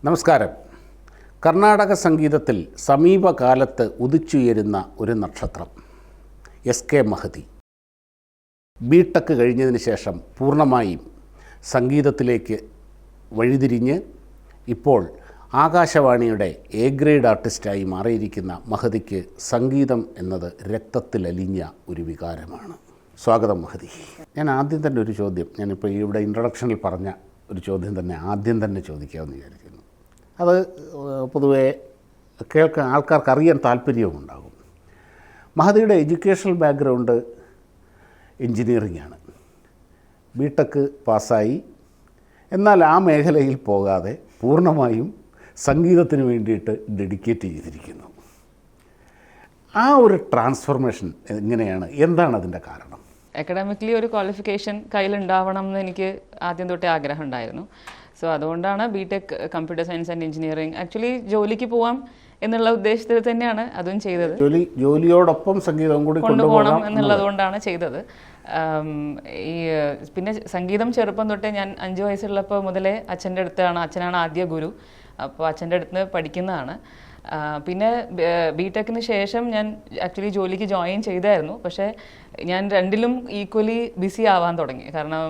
നമസ്കാരം. കർണാടക സംഗീതത്തിൽ സമീപകാലത്ത് ഉദിച്ചുയരുന്ന ഒരു നക്ഷത്രം എസ് കെ മഹതി. ബിടെക് കഴിഞ്ഞതിന് ശേഷം പൂർണ്ണമായും സംഗീതത്തിലേക്ക് വഴിതിരിഞ്ഞ് ഇപ്പോൾ ആകാശവാണിയുടെ എ ഗ്രേഡ് ആർട്ടിസ്റ്റായി മാറിയിരിക്കുന്ന മഹതിക്ക് സംഗീതം എന്നത് രക്തത്തിലലിഞ്ഞ ഒരു വികാരമാണ്. സ്വാഗതം മഹതി. ഞാൻ ആദ്യം തന്നെ ഒരു ചോദ്യം, ഞാനിപ്പോൾ ഇവിടെ ഇൻട്രൊഡക്ഷനിൽ പറഞ്ഞ ഒരു ചോദ്യം തന്നെ ആദ്യം തന്നെ ചോദിക്കാമെന്ന് വിചാരിക്കുന്നു. അത് പൊതുവേ കേൾക്കാൻ ആൾക്കാർക്ക് അറിയാൻ താല്പര്യവും ഉണ്ടാകും. മഹതിയുടെ എഡ്യൂക്കേഷണൽ ബാക്ക്ഗ്രൗണ്ട് എൻജിനീയറിംഗ് ആണ്. ബിടെക് പാസ്സായി. എന്നാൽ ആ മേഖലയിൽ പോകാതെ പൂർണ്ണമായും സംഗീതത്തിന് വേണ്ടിയിട്ട് ഡെഡിക്കേറ്റ് ചെയ്തിരിക്കുന്നു. ആ ഒരു ട്രാൻസ്ഫോർമേഷൻ എങ്ങനെയാണ്, എന്താണ് അതിൻ്റെ കാരണം? അക്കാഡമിക്കലി ഒരു ക്വാളിഫിക്കേഷൻ കയ്യിലുണ്ടാവണം എന്ന് എനിക്ക് ആദ്യം തൊട്ടേ ആഗ്രഹം ഉണ്ടായിരുന്നു. സോ അതുകൊണ്ടാണ് BTech computer science and engineering actually ജോലിക്ക് പോവാം എന്നുള്ള ഉദ്ദേശത്തിൽ തന്നെയാണ് അതും ചെയ്തത്. ജോലിയോടൊപ്പം സംഗീതം കൂടി കൊണ്ടുപോകണം എന്നുള്ളത് കൊണ്ടാണ് ചെയ്തത്. പിന്നെ സംഗീതം ചെറുപ്പം തൊട്ടേ ഞാൻ 5 വയസ്സുള്ളപ്പോൾ മുതലേ അച്ഛൻ്റെ അടുത്താണ്, അച്ഛനാണ് ആദ്യ ഗുരു. അപ്പോൾ അച്ഛൻ്റെ അടുത്ത് പഠിക്കുന്നതാണ്. പിന്നെ ബിടെക്കിന് ശേഷം ഞാൻ ആക്ച്വലി ജോലിക്ക് ജോയിൻ ചെയ്തായിരുന്നു. പക്ഷേ ഞാൻ രണ്ടിലും ഈക്വലി ബിസി ആവാൻ തുടങ്ങി. കാരണം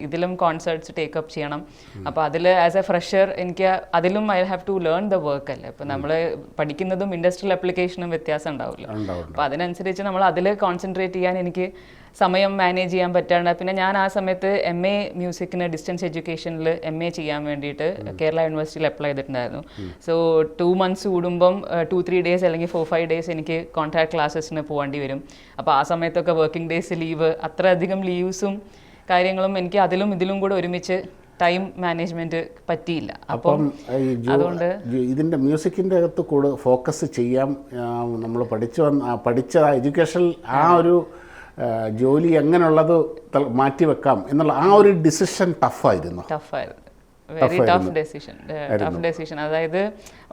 ഇതിലും കോൺസേർട്ട്സ് ടേക്കപ്പ് ചെയ്യണം. അപ്പോൾ അതിൽ ആസ് എ ഫ്രഷർ എനിക്ക് അതിലും I have to learn the work അല്ലേ. ഇപ്പോൾ നമ്മൾ പഠിക്കുന്നതും ഇൻഡസ്ട്രിയൽ ആപ്ലിക്കേഷനും വ്യത്യാസം ഉണ്ടാവില്ല. അപ്പോൾ അതിനനുസരിച്ച് നമ്മൾ അതിൽ കോൺസെൻട്രേറ്റ് ചെയ്യാൻ എനിക്ക് സമയം മാനേജ് ചെയ്യാൻ പറ്റാണ്ട്. പിന്നെ ഞാൻ ആ സമയത്ത് MA മ്യൂസിക്കിന് ഡിസ്റ്റൻസ് എഡ്യൂക്കേഷനിൽ MA ചെയ്യാൻ വേണ്ടിയിട്ട് കേരള യൂണിവേഴ്സിറ്റിയിൽ അപ്ലൈ ചെയ്തിട്ടുണ്ടായിരുന്നു. സോ 2 months കൂടുമ്പം 2-3 days അല്ലെങ്കിൽ 4-5 days എനിക്ക് കോൺട്രാക്ട് ക്ലാസ്സസിന് പോകേണ്ടി വരും. അപ്പോൾ ആ സമയത്തൊക്കെ വർക്കിംഗ് ഡേയ്സ് ലീവ്, അത്രയധികം ലീവ്സും കാര്യങ്ങളും എനിക്ക് അതിലും ഇതിലും കൂടെ ഒരുമിച്ച് ടൈം മാനേജ്മെൻറ്റ് പറ്റിയില്ല. അപ്പം അതുകൊണ്ട് ഇതിൻ്റെ മ്യൂസിക്കിൻ്റെ അകത്ത് കൂടെ ഫോക്കസ് ചെയ്യാം. നമ്മൾ പഠിച്ച എഡ്യൂക്കേഷൻ ആ ഒരു ജോലി എങ്ങനെയുള്ളത് മാറ്റിവെക്കാം എന്നുള്ള ആ ഒരു ഡിസിഷൻ ടഫായിരുന്നു. Very tough decision. അതായത്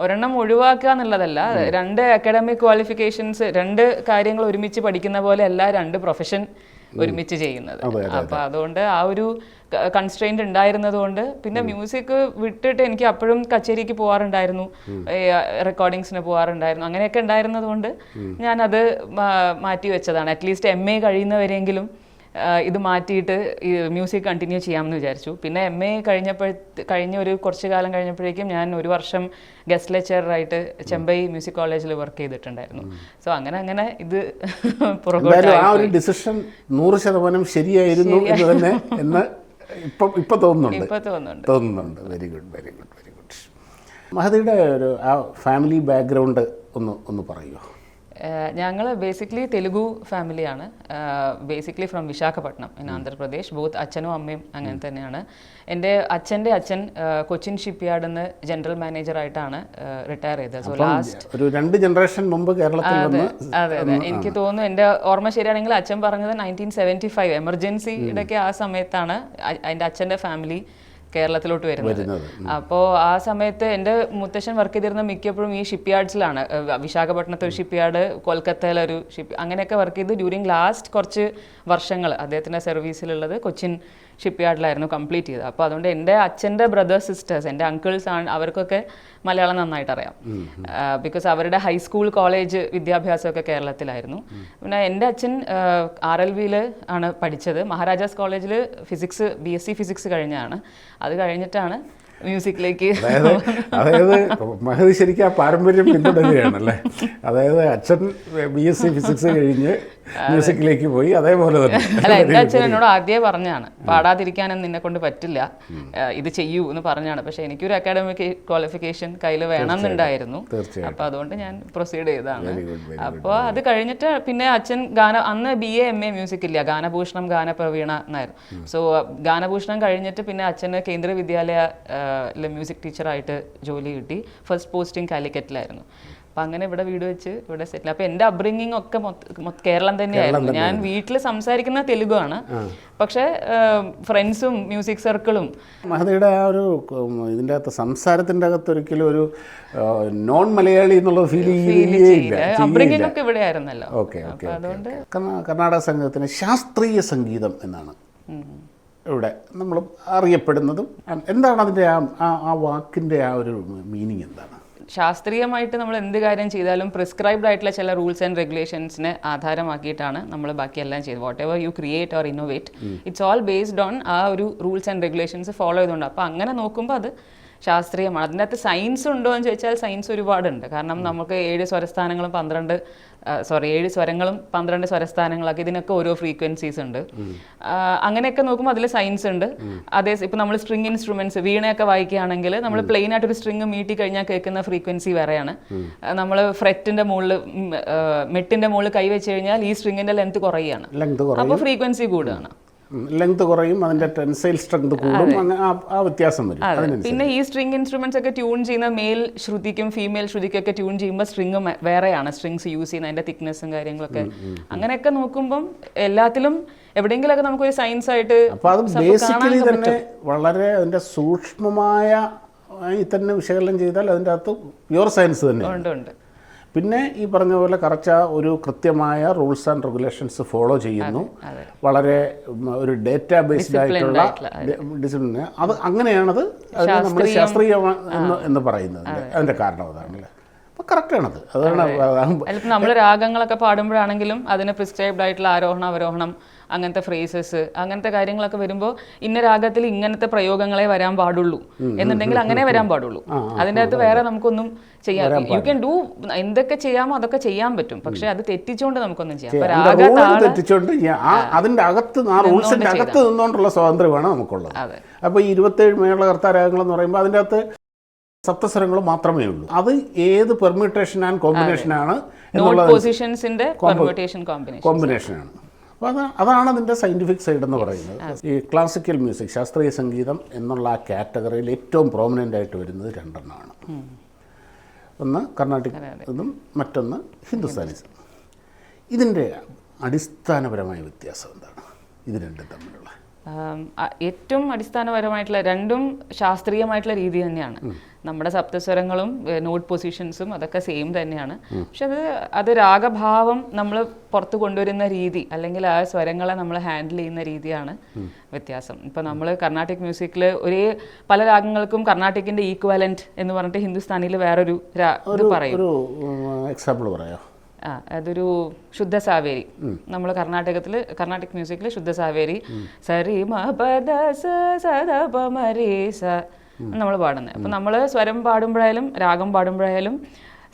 ഒരെണ്ണം ഒഴിവാക്കുക എന്നുള്ളതല്ല, 2 അക്കാഡമിക് ക്വാളിഫിക്കേഷൻസ്, 2 കാര്യങ്ങൾ ഒരുമിച്ച് പഠിക്കുന്ന പോലെ അല്ല 2 പ്രൊഫഷൻ ഒരുമിച്ച് ചെയ്യുന്നത്. അപ്പം അതുകൊണ്ട് ആ ഒരു കൺസ്ട്രെയിൻറ്റ് ഉണ്ടായിരുന്നത് കൊണ്ട് പിന്നെ മ്യൂസിക് വിട്ടിട്ട് എനിക്ക് അപ്പോഴും കച്ചേരിക്ക് പോകാറുണ്ടായിരുന്നു, റെക്കോർഡിങ്സിന് പോകാറുണ്ടായിരുന്നു. അങ്ങനെയൊക്കെ ഉണ്ടായിരുന്നത് കൊണ്ട് ഞാനത് മാറ്റി വെച്ചതാണ്. അറ്റ്ലീസ്റ്റ് MA കഴിയുന്നവരെങ്കിലും ഇത് മാറ്റിയിട്ട് ഈ മ്യൂസിക് കണ്ടിന്യൂ ചെയ്യാമെന്ന് വിചാരിച്ചു. പിന്നെ MA കഴിഞ്ഞ ഒരു കുറച്ച് കാലം കഴിഞ്ഞപ്പോഴേക്കും ഞാൻ 1 വർഷം ഗസ്റ്റ് ലെക്ചറായിട്ട് ചെമ്പൈ മ്യൂസിക് കോളേജിൽ വർക്ക് ചെയ്തിട്ടുണ്ടായിരുന്നു. സോ അങ്ങനെ ഇത് ആ ഒരു ഡിസിഷൻ 100% ശരിയായിരുന്നു എന്ന് തന്നെ ഇപ്പൊ തോന്നുന്നുണ്ട്. Very good. മഹതിയുടെ ഒരു ആ ഫാമിലി ബാക്ക്ഗ്രൗണ്ട് ഒന്ന് പറയുമോ? ഞങ്ങൾ ബേസിക്കലി തെലുഗു ഫാമിലിയാണ്. Basically from Visakhapatnam in Andhra Pradesh. Both അച്ഛനും അമ്മയും അങ്ങനെ തന്നെയാണ്. എൻ്റെ അച്ഛൻ്റെ അച്ഛൻ കൊച്ചിൻ ഷിപ്പ്യാർഡിൽ നിന്ന് ജനറൽ മാനേജറായിട്ടാണ് റിട്ടയർ ചെയ്തത്. സോ ലാസ്റ്റ് ഒരു 2 ജനറേഷൻ മുമ്പ് കേരളത്തിൽ വന്ന്. അതെ. എനിക്ക് തോന്നുന്നു, എൻ്റെ ഓർമ്മ ശരിയാണെങ്കിൽ അച്ഛൻ പറഞ്ഞത് 1975 എമർജൻസിയുടെ ഒക്കെ ആ സമയത്താണ് എൻ്റെ അച്ഛൻ്റെ ഫാമിലി കേരളത്തിലോട്ട് വരുന്നത്. അപ്പോൾ ആ സമയത്ത് എൻ്റെ മുത്തശ്ശൻ വർക്ക് ചെയ്തിരുന്ന മിക്കപ്പോഴും ഈ ഷിപ്പ്യാർഡ്സിലാണ്. വിശാഖപട്ടണത്തെ ഒരു ഷിപ്പ്യാർഡ്, കൊൽക്കത്തയിലൊരു അങ്ങനെയൊക്കെ വർക്ക് ചെയ്ത് ഡ്യൂറിങ് ലാസ്റ്റ് കുറച്ച് വർഷങ്ങൾ അദ്ദേഹത്തിൻ്റെ സർവീസിലുള്ളത് കൊച്ചിൻ ഷിപ്പ്യാർഡിലായിരുന്നു കംപ്ലീറ്റ് ചെയ്തത്. അപ്പോൾ അതുകൊണ്ട് എൻ്റെ അച്ഛൻ്റെ ബ്രദേഴ്സ് സിസ്റ്റേഴ്സ്, എൻ്റെ അങ്കിൾസ് ആണ്, അവർക്കൊക്കെ മലയാളം നന്നായിട്ട് അറിയാം. ബിക്കോസ് അവരുടെ ഹൈസ്കൂൾ കോളേജ് വിദ്യാഭ്യാസമൊക്കെ കേരളത്തിലായിരുന്നു. പിന്നെ എൻ്റെ അച്ഛൻ RLVയിൽ ആണ് പഠിച്ചത്. മഹാരാജാസ് കോളേജിൽ ഫിസിക്സ് BSc ഫിസിക്സ് കഴിഞ്ഞാണ്. അത് കഴിഞ്ഞിട്ടാണ് മ്യൂസിക്കിലേക്ക്. അതായത് മഹതി ശരിക്കും ആ പാരമ്പര്യം പിന്തുടരുകയാണല്ലേ. അതായത് അച്ഛൻ BSc ഫിസിക്സ് കഴിഞ്ഞ് മ്യൂസിക്കിലേക്ക് പോയി, അതേപോലെ തന്നെ. അല്ല, എൻ്റെ അച്ഛൻ എന്നോട് ആദ്യമേ പറഞ്ഞാണ്, പാടാതിരിക്കാനൊന്നും നിന്നെ കൊണ്ട് പറ്റില്ല, ഇത് ചെയ്യൂ എന്ന് പറഞ്ഞാണ്. പക്ഷെ എനിക്കൊരു അക്കാഡമിക് ക്വാളിഫിക്കേഷൻ കയ്യിൽ വേണമെന്നുണ്ടായിരുന്നു. അപ്പോൾ അതുകൊണ്ട് ഞാൻ പ്രൊസീഡ് ചെയ്തതാണ്. അപ്പോൾ അത് കഴിഞ്ഞിട്ട് പിന്നെ അച്ഛൻ അന്ന് BA MA മ്യൂസിക് ഇല്ല, ഗാനഭൂഷണം ഗാനപ്രവീണ എന്നായിരുന്നു. സോ ഗാനഭൂഷണം കഴിഞ്ഞിട്ട് പിന്നെ അച്ഛന് കേന്ദ്ര വിദ്യാലയ മ്യൂസിക് ടീച്ചറായിട്ട് ജോലി കിട്ടി. ഫസ്റ്റ് പോസ്റ്റിംഗ് കാലിക്കറ്റിലായിരുന്നു. അപ്പം അങ്ങനെ ഇവിടെ വീട് വെച്ച് ഇവിടെ സെറ്റിൽ. അപ്പോൾ എൻ്റെ അപ്ബ്രിങ്ങിങ് ഒക്കെ കേരളം തന്നെയായിരുന്നു. ഞാൻ വീട്ടിൽ സംസാരിക്കുന്ന തെലുഗുവാണ്, പക്ഷേ ഫ്രണ്ട്സും മ്യൂസിക് സർക്കിളും. മഹതിയുടെ ആ ഒരു ഇതിൻ്റെ അകത്ത് സംസാരത്തിൻ്റെ അകത്ത് ഒരിക്കലും ഒരു നോൺ മലയാളി എന്നുള്ള ഫീൽ ചെയ്യില്ല. അപ്ബ്രിങ്ങിങ് ഒക്കെ ഇവിടെ ആയിരുന്നല്ലോ. ഓക്കെ. അതുകൊണ്ട് കർണാടക സംഗീതത്തിന് ശാസ്ത്രീയ സംഗീതം എന്നാണ് ഇവിടെ നമ്മൾ അറിയപ്പെടുന്നതും. എന്താണ് അതിൻ്റെ ആ വാക്കിൻ്റെ ആ ഒരു മീനിങ് എന്താണ്? ശാസ്ത്രീയമായിട്ട് നമ്മൾ എന്ത് കാര്യം ചെയ്താലും പ്രിസ്ക്രൈബ്ഡ് ആയിട്ടുള്ള ചില റൂൾസ് ആൻഡ് റെഗുലേഷൻസിനെ ആധാരമാക്കിയിട്ടാണ് നമ്മൾ ബാക്കിയെല്ലാം ചെയ്തത്. What ever you create or innovate, it's all based on ആ ഒരു റൂൾസ് ആൻഡ് റെഗുലേഷൻസ് ഫോളോ ചെയ്തുകൊണ്ട്. അപ്പോൾ അങ്ങനെ നോക്കുമ്പോൾ അത് ശാസ്ത്രീയമാണ്. അതിൻ്റെ അകത്ത് സയൻസ് ഉണ്ടോ എന്ന് ചോദിച്ചാൽ സയൻസ് ഒരുപാടുണ്ട്. കാരണം നമുക്ക് 7 സ്വരസ്ഥാനങ്ങളും 7 സ്വരങ്ങളും 12 സ്വരസ്ഥാനങ്ങളൊക്കെ, ഇതിനൊക്കെ ഓരോ ഫ്രീക്വൻസീസ് ഉണ്ട്. അങ്ങനെയൊക്കെ നോക്കുമ്പോൾ അതിൽ സയൻസ് ഉണ്ട്. അതേ ഇപ്പം നമ്മൾ സ്ട്രിങ് ഇൻസ്ട്രുമെന്റ്സ് വീണയൊക്കെ വായിക്കുകയാണെങ്കിൽ നമ്മൾ പ്ലെയിൻ ആയിട്ടൊരു സ്ട്രിങ് മീട്ടി കഴിഞ്ഞാൽ കേൾക്കുന്ന ഫ്രീക്വൻസി വേറെയാണ്. നമ്മൾ ഫ്രെറ്റിന്റെ മുകളിൽ മെട്ടിന്റെ മുകളിൽ കൈവച്ച് കഴിഞ്ഞാൽ ഈ സ്ട്രിങ്ങിന്റെ ലെങ്ത് കുറയുകയാണ്, അപ്പോൾ ഫ്രീക്വൻസി കൂടുകയാണ്. ലെങ്ത് കുറയും, അതിന്റെ ടെൻസൈൽ സ്ട്രെങ്ത് കൂടും, ആ വ്യത്യാസം വരും. പിന്നെ ഈ സ്ട്രിങ് ഇൻസ്ട്രുമെന്റ്സ് ഒക്കെ ട്യൂൺ ചെയ്യുന്ന മെയിൽ ശ്രുതിക്കും ഫീമെയിൽ ശ്രുതിക്കൊക്കെ ട്യൂൺ ചെയ്യുമ്പോൾ സ്ട്രിങ് വേറെയാണ്, സ്ട്രിങ്സ് യൂസ് ചെയ്യുന്ന അതിന്റെ തിക്നെസ്സും കാര്യങ്ങളൊക്കെ. അങ്ങനെയൊക്കെ നോക്കുമ്പം എല്ലാത്തിലും എവിടെയെങ്കിലൊക്കെ നമുക്കൊരു സയൻസ് ആയിട്ട് ബേസിക്കലി തന്നെ വളരെ അതിന്റെ സൂക്ഷ്മമായ തന്നെ വിശകലനം ചെയ്താൽ അതിൻ്റെ അകത്ത് പ്യുവർ സയൻസ് തന്നെ ഉണ്ട്. പിന്നെ ഈ പറഞ്ഞ പോലെ കറക്റ്റ് ഒരു കൃത്യമായ റൂൾസ് ആൻഡ് റെഗുലേഷൻസ് ഫോളോ ചെയ്യുന്നു. വളരെ ഒരു ഡേറ്റാ ബേസ്ഡ് ആയിട്ടുള്ള ഡിസിപ്ലിൻ. അത് അങ്ങനെയാണത് നമ്മൾ ശാസ്ത്രീയ എന്ന് പറയുന്നത്. അതിൻ്റെ കാരണം അതാണല്ലേ. അപ്പോൾ കറക്റ്റാണത്. അതാണ് നമ്മൾ രാഗങ്ങളൊക്കെ പാടുമ്പോഴാണെങ്കിലും അതിന് പ്രിസ്ക്രൈബ്ഡ് ആയിട്ടുള്ള ആരോഹണം അവരോഹണം അങ്ങനത്തെ ഫ്രേസസ് അങ്ങനത്തെ കാര്യങ്ങളൊക്കെ വരുമ്പോൾ ഇന്ന രാഗത്തിൽ ഇങ്ങനത്തെ പ്രയോഗങ്ങളെ വരാൻ പാടുള്ളൂ എന്നുണ്ടെങ്കിൽ അങ്ങനെ വരാൻ പാടുള്ളൂ. അതിൻ്റെ അകത്ത് വേറെ നമുക്കൊന്നും ചെയ്യാം. യു ക്യാൻ ഡു എന്തൊക്കെ ചെയ്യാമോ അതൊക്കെ ചെയ്യാൻ പറ്റും. പക്ഷെ അത് തെറ്റിച്ചുകൊണ്ട് നമുക്കൊന്നും ചെയ്യാം. തെറ്റിച്ചുകൊണ്ട് അതിൻ്റെ അകത്ത് ആ റൂൾസിൻ്റെ അകത്ത് നിന്നുകൊണ്ടുള്ള സ്വാതന്ത്ര്യമാണ് നമുക്കുള്ളത്. അപ്പോൾ ഈ 27 മേളകർത്ത രാഗങ്ങൾ എന്ന് പറയുമ്പോൾ അതിൻ്റെ അകത്ത് സപ്തസ്വരങ്ങൾ മാത്രമേ ഉള്ളൂ. അത് ഏത് പെർമ്യൂട്ടേഷൻ ആൻഡ് കോമ്പിനേഷനാണ് കോമ്പിനേഷനാണ്. അപ്പോൾ അതാണ് അതിൻ്റെ സയൻറ്റിഫിക് സൈഡ് എന്ന് പറയുന്നത്. ഈ ക്ലാസിക്കൽ മ്യൂസിക്, ശാസ്ത്രീയ സംഗീതം എന്നുള്ള ആ കാറ്റഗറിയിൽ ഏറ്റവും പ്രോമിനൻ്റ് ആയിട്ട് വരുന്നത് 2 എണ്ണമാണ്. ഒന്ന് കർണാട്ടിക് ഇതും മറ്റൊന്ന് ഹിന്ദുസ്ഥാനിസം. ഇതിൻ്റെ അടിസ്ഥാനപരമായ വ്യത്യാസം എന്താണ് ഇത് രണ്ടും തമ്മിലുള്ള? ഏറ്റവും അടിസ്ഥാനപരമായിട്ടുള്ള രണ്ടും ശാസ്ത്രീയമായിട്ടുള്ള രീതി തന്നെയാണ്. നമ്മുടെ സപ്തസ്വരങ്ങളും നോട്ട് പൊസിഷൻസും അതൊക്കെ സെയിം തന്നെയാണ്. പക്ഷെ അത് രാഗഭാവം നമ്മൾ പുറത്ത് കൊണ്ടുവരുന്ന രീതി അല്ലെങ്കിൽ ആ സ്വരങ്ങളെ നമ്മൾ ഹാൻഡിൽ ചെയ്യുന്ന രീതിയാണ് വ്യത്യാസം. ഇപ്പം നമ്മൾ കർണാട്ടിക് മ്യൂസിക്കിൽ പല രാഗങ്ങൾക്കും കർണാട്ടിക്കിന്റെ ഈക്വലന്റ് എന്ന് പറഞ്ഞിട്ട് ഹിന്ദുസ്ഥാനിയിൽ വേറൊരു ഇത് പറയും. എക്സാമ്പിൾ പറയാം. അതൊരു ശുദ്ധ സാവേരി. നമ്മൾ കർണാട്ടിക് മ്യൂസിക്കിൽ ശുദ്ധ സാവേരി സരി മ പദ സദ പ മരി സ നമ്മൾ പാടുന്നത്. അപ്പം നമ്മൾ സ്വരം പാടുമ്പോഴായാലും രാഗം പാടുമ്പോഴായാലും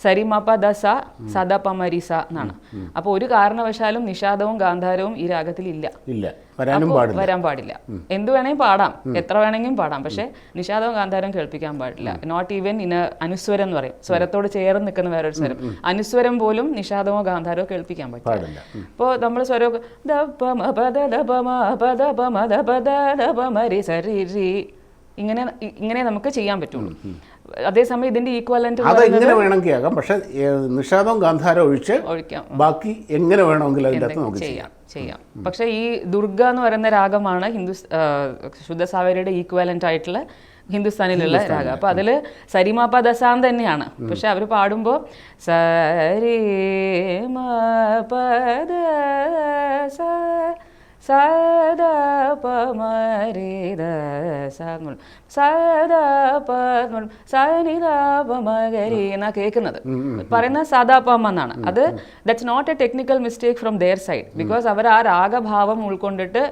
സരി മ പ ദ സ സദ പ മരി സ എന്നാണ്. അപ്പോൾ ഒരു കാരണവശാലും നിഷാദവും ഗാന്ധാരവും ഈ രാഗത്തിൽ വരാൻ പാടില്ല. എന്ത് വേണമെങ്കിലും പാടാം, എത്ര വേണമെങ്കിലും പാടാം, പക്ഷെ നിഷാദവും ഗാന്ധാരവും കേൾപ്പിക്കാൻ പാടില്ല. നോട്ട് ഈവൻ അനുസ്വരം എന്ന് പറയും, സ്വരത്തോട് ചേർന്ന് നിൽക്കുന്ന വേറൊരു സ്വരം. അനുസ്വരം പോലും നിഷാദമോ ഗാന്ധാരമോ കേൾപ്പിക്കാൻ പറ്റില്ല. അപ്പോൾ നമ്മൾ സ്വരം ഇങ്ങനെ നമുക്ക് ചെയ്യാൻ പറ്റുള്ളൂ. അതേസമയം ഇതിന്റെ ഈക്വലന്റ് എങ്ങനെ വേണമെങ്കിൽ ആകാം, പക്ഷെ നിഷാദവും ഗാന്ധാരം ഒഴിക്കാം, ബാക്കി എങ്ങനെ വേണമെങ്കിൽ അതിനകത്ത് നമുക്ക് ചെയ്യാം. പക്ഷെ ഈ ദുർഗ എന്ന് പറയുന്ന രാഗമാണ് ശുദ്ധ സാവേരിയുടെ ഈക്വലന്റ് ആയിട്ടുള്ള ഹിന്ദുസ്ഥാനിലുള്ള രാഗം. അപ്പൊ അതില് സരിമാപ ദസാൻ തന്നെയാണ്. പക്ഷെ അവർ പാടുമ്പോ സരി സദാ പ മരി ദ സദാ പ സനിദാ പ മഗരി എന്നാ കേൾക്കുന്നത്. പറയുന്നത് സദാ പം എന്നാണ്. അത് that's not a technical mistake from their side. Because അവർ ആ രാഗഭാവം ഉൾക്കൊണ്ടിട്ട്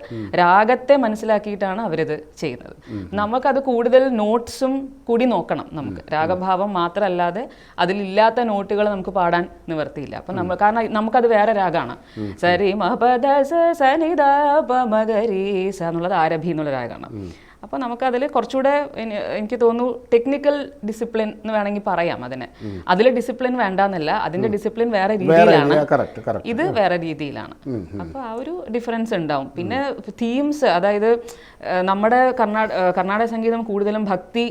രാഗത്തെ മനസ്സിലാക്കിയിട്ടാണ് അവരിത് ചെയ്യുന്നത്. നമുക്കത് കൂടുതൽ നോട്ട്സും കൂടി നോക്കണം. നമുക്ക് രാഗഭാവം മാത്രമല്ലാതെ അതിലില്ലാത്ത നോട്ടുകൾ നമുക്ക് പാടാൻ നിവർത്തിയില്ല. അപ്പം കാരണം നമുക്കത് വേറെ രാഗമാണ്. സരി മ പദ സനിദാ പ മഗരി സ എന്നുള്ളത് ആരഭി എന്നുള്ള രാഗമാണ്. അപ്പോൾ നമുക്കതിൽ കുറച്ചുകൂടെ എനിക്ക് തോന്നുന്നു ടെക്നിക്കൽ ഡിസിപ്ലിൻ എന്ന് വേണമെങ്കിൽ പറയാം അതിനെ. അതിൽ ഡിസിപ്ലിൻ വേണ്ടെന്നല്ല, അതിന്റെ ഡിസിപ്ലിൻ വേറെ രീതിയിലാണ്, ഇത് വേറെ രീതിയിലാണ്. അപ്പോൾ ആ ഒരു ഡിഫറൻസ് ഉണ്ടാവും. പിന്നെ തീംസ്, അതായത് നമ്മുടെ കർണാടക സംഗീതം കൂടുതലും ഭക്തി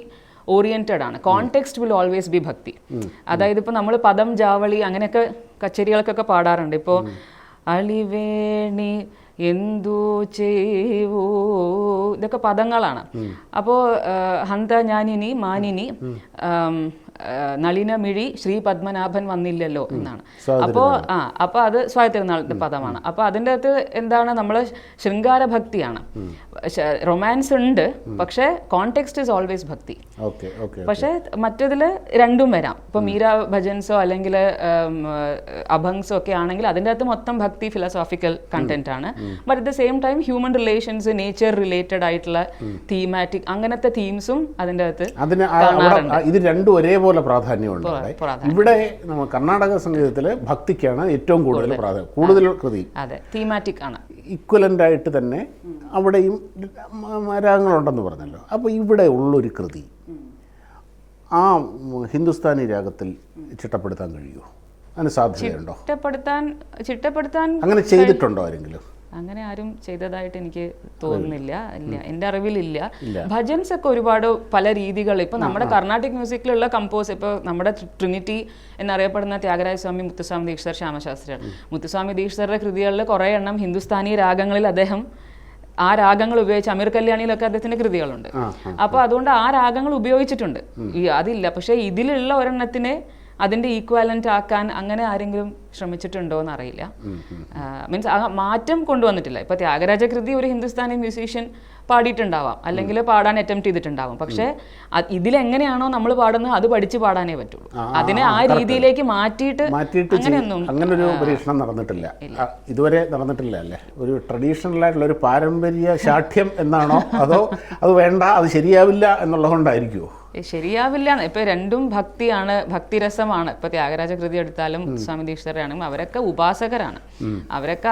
ഓറിയന്റഡ് ആണ്. കോണ്ടെക്സ്റ്റ് വിൽ ഓൾവേസ് ബി ഭക്തി. അതായത് ഇപ്പോൾ നമ്മൾ പദം ജാവളി അങ്ങനെയൊക്കെ കച്ചേരികൾക്കൊക്കെ പാടാറുണ്ട്. ഇപ്പോൾ അളിവേണി എന്തു ചെയ്യൂ, ഇതൊക്കെ പദങ്ങളാണ്. അപ്പോൾ ഹന്ത ഞാനിനി മാനിനി നളിനമിഴി ശ്രീ പത്മനാഭൻ വന്നില്ലല്ലോ എന്നാണ്. അപ്പോൾ അത് സ്വാതി തിരുനാളിന്റെ പദമാണ്. അപ്പോൾ അതിൻ്റെ അകത്ത് എന്താണ്, നമ്മൾ ശൃംഗാര ഭക്തിയാണ്, റൊമാൻസ് ഉണ്ട്, പക്ഷേ കോണ്ടെക്സ്റ്റ് ഈസ് ഓൾവേസ് ഭക്തി. പക്ഷേ മറ്റതിൽ രണ്ടും വരാം. ഇപ്പോൾ മീര ഭജൻസോ അല്ലെങ്കിൽ അഭംഗ്സോ ഒക്കെ ആണെങ്കിൽ അതിൻ്റെ അകത്ത് മൊത്തം ഭക്തി ഫിലോസോഫിക്കൽ കണ്ടന്റ് ആണ്. But at the same time human relations, nature related ആയിട്ടുള്ള തീമാറ്റിക് അങ്ങനത്തെ തീംസും അതിൻ്റെ അകത്ത് കാണാറുണ്ട്. ഇത് രണ്ടും ഒരേപോലെ പ്രാധാന്യമുണ്ട്. ഇവിടെ കർണാടക സംഗീതത്തിൽ ഭക്തിക്കാണ് ഏറ്റവും കൂടുതൽ കൃതി, തീമാറ്റിക് ആണ്. ഇക്വലന്റ് ആയിട്ട് തന്നെ അവിടെയും രാഗങ്ങളുണ്ടെന്ന് പറഞ്ഞല്ലോ. അപ്പോൾ ഇവിടെ ഉള്ളൊരു കൃതി ആ ഹിന്ദുസ്ഥാനി രാഗത്തിൽ ചിട്ടപ്പെടുത്താൻ കഴിയുമോ? അതിന് സാധ്യതയുണ്ടോ? ചിട്ടപ്പെടുത്താൻ അങ്ങനെ ചെയ്തിട്ടുണ്ടോ ആരെങ്കിലും? അങ്ങനെ ആരും ചെയ്തതായിട്ട് എനിക്ക് തോന്നുന്നില്ല. ഇല്ല, എൻ്റെ അറിവിലില്ല. ഭജൻസ് ഒക്കെ ഒരുപാട് പല രീതികൾ, ഇപ്പൊ നമ്മുടെ കർണാട്ടിക് മ്യൂസിക്കിലുള്ള കമ്പോസ്, ഇപ്പോൾ നമ്മുടെ ട്രിനിറ്റി എന്നറിയപ്പെടുന്ന ത്യാഗരാജ സ്വാമി, മുത്തുസ്വാമി ദീക്ഷിതർ, ശ്യാമശാസ്ത്രിയാണ്. മുത്തുസ്വാമി ദീക്ഷിതരുടെ കൃതികളിൽ കുറേ എണ്ണം ഹിന്ദുസ്ഥാനി രാഗങ്ങളിൽ അദ്ദേഹം ആ രാഗങ്ങൾ ഉപയോഗിച്ച്, അമീർ കല്യാണിയിലൊക്കെ അദ്ദേഹത്തിന്റെ കൃതികളുണ്ട്. അപ്പോൾ അതുകൊണ്ട് ആ രാഗങ്ങൾ ഉപയോഗിച്ചിട്ടുണ്ട്, അതില്ല. പക്ഷേ ഇതിലുള്ള ഒരെണ്ണത്തിനെ അതിൻ്റെ ഈക്വാലൻ്റ് ആക്കാൻ അങ്ങനെ ആരെങ്കിലും ശ്രമിച്ചിട്ടുണ്ടോ എന്നറിയില്ല. മീൻസ് ആ മാറ്റം കൊണ്ടുവന്നിട്ടില്ല. ഇപ്പോൾ ത്യാഗരാജ കൃതി ഒരു ഹിന്ദുസ്ഥാനി മ്യൂസീഷ്യൻ പാടിയിട്ടുണ്ടാവാം, അല്ലെങ്കിൽ പാടാൻ അറ്റംപ്റ്റ് ചെയ്തിട്ടുണ്ടാവാം. പക്ഷേ ഇതിലെങ്ങനെയാണോ നമ്മൾ പാടുന്നത് അത് പഠിച്ച് പാടാനേ പറ്റുള്ളൂ. അതിനെ ആ രീതിയിലേക്ക് മാറ്റിയിട്ട് അങ്ങനെയൊന്നും അങ്ങനൊരു പരീക്ഷണം നടന്നിട്ടില്ല, ഇതുവരെ നടന്നിട്ടില്ല അല്ലേ? ഒരു ട്രഡീഷണൽ ആയിട്ടുള്ള ഒരു പാരമ്പര്യ ശാഠ്യം എന്നാണോ, അതോ അത് വേണ്ട, അത് ശരിയാവില്ല എന്നുള്ളതുകൊണ്ടായിരിക്കുമോ? ശരിയാവില്ല. ഇപ്പൊ രണ്ടും ഭക്തിയാണ്, ഭക്തിരസമാണ്. ഇപ്പൊ ത്യാഗരാജ കൃതി എടുത്താലും സ്വാമി ദീക്ഷിതരാണെങ്കിലും അവരൊക്കെ ഉപാസകരാണ്. അവരൊക്കെ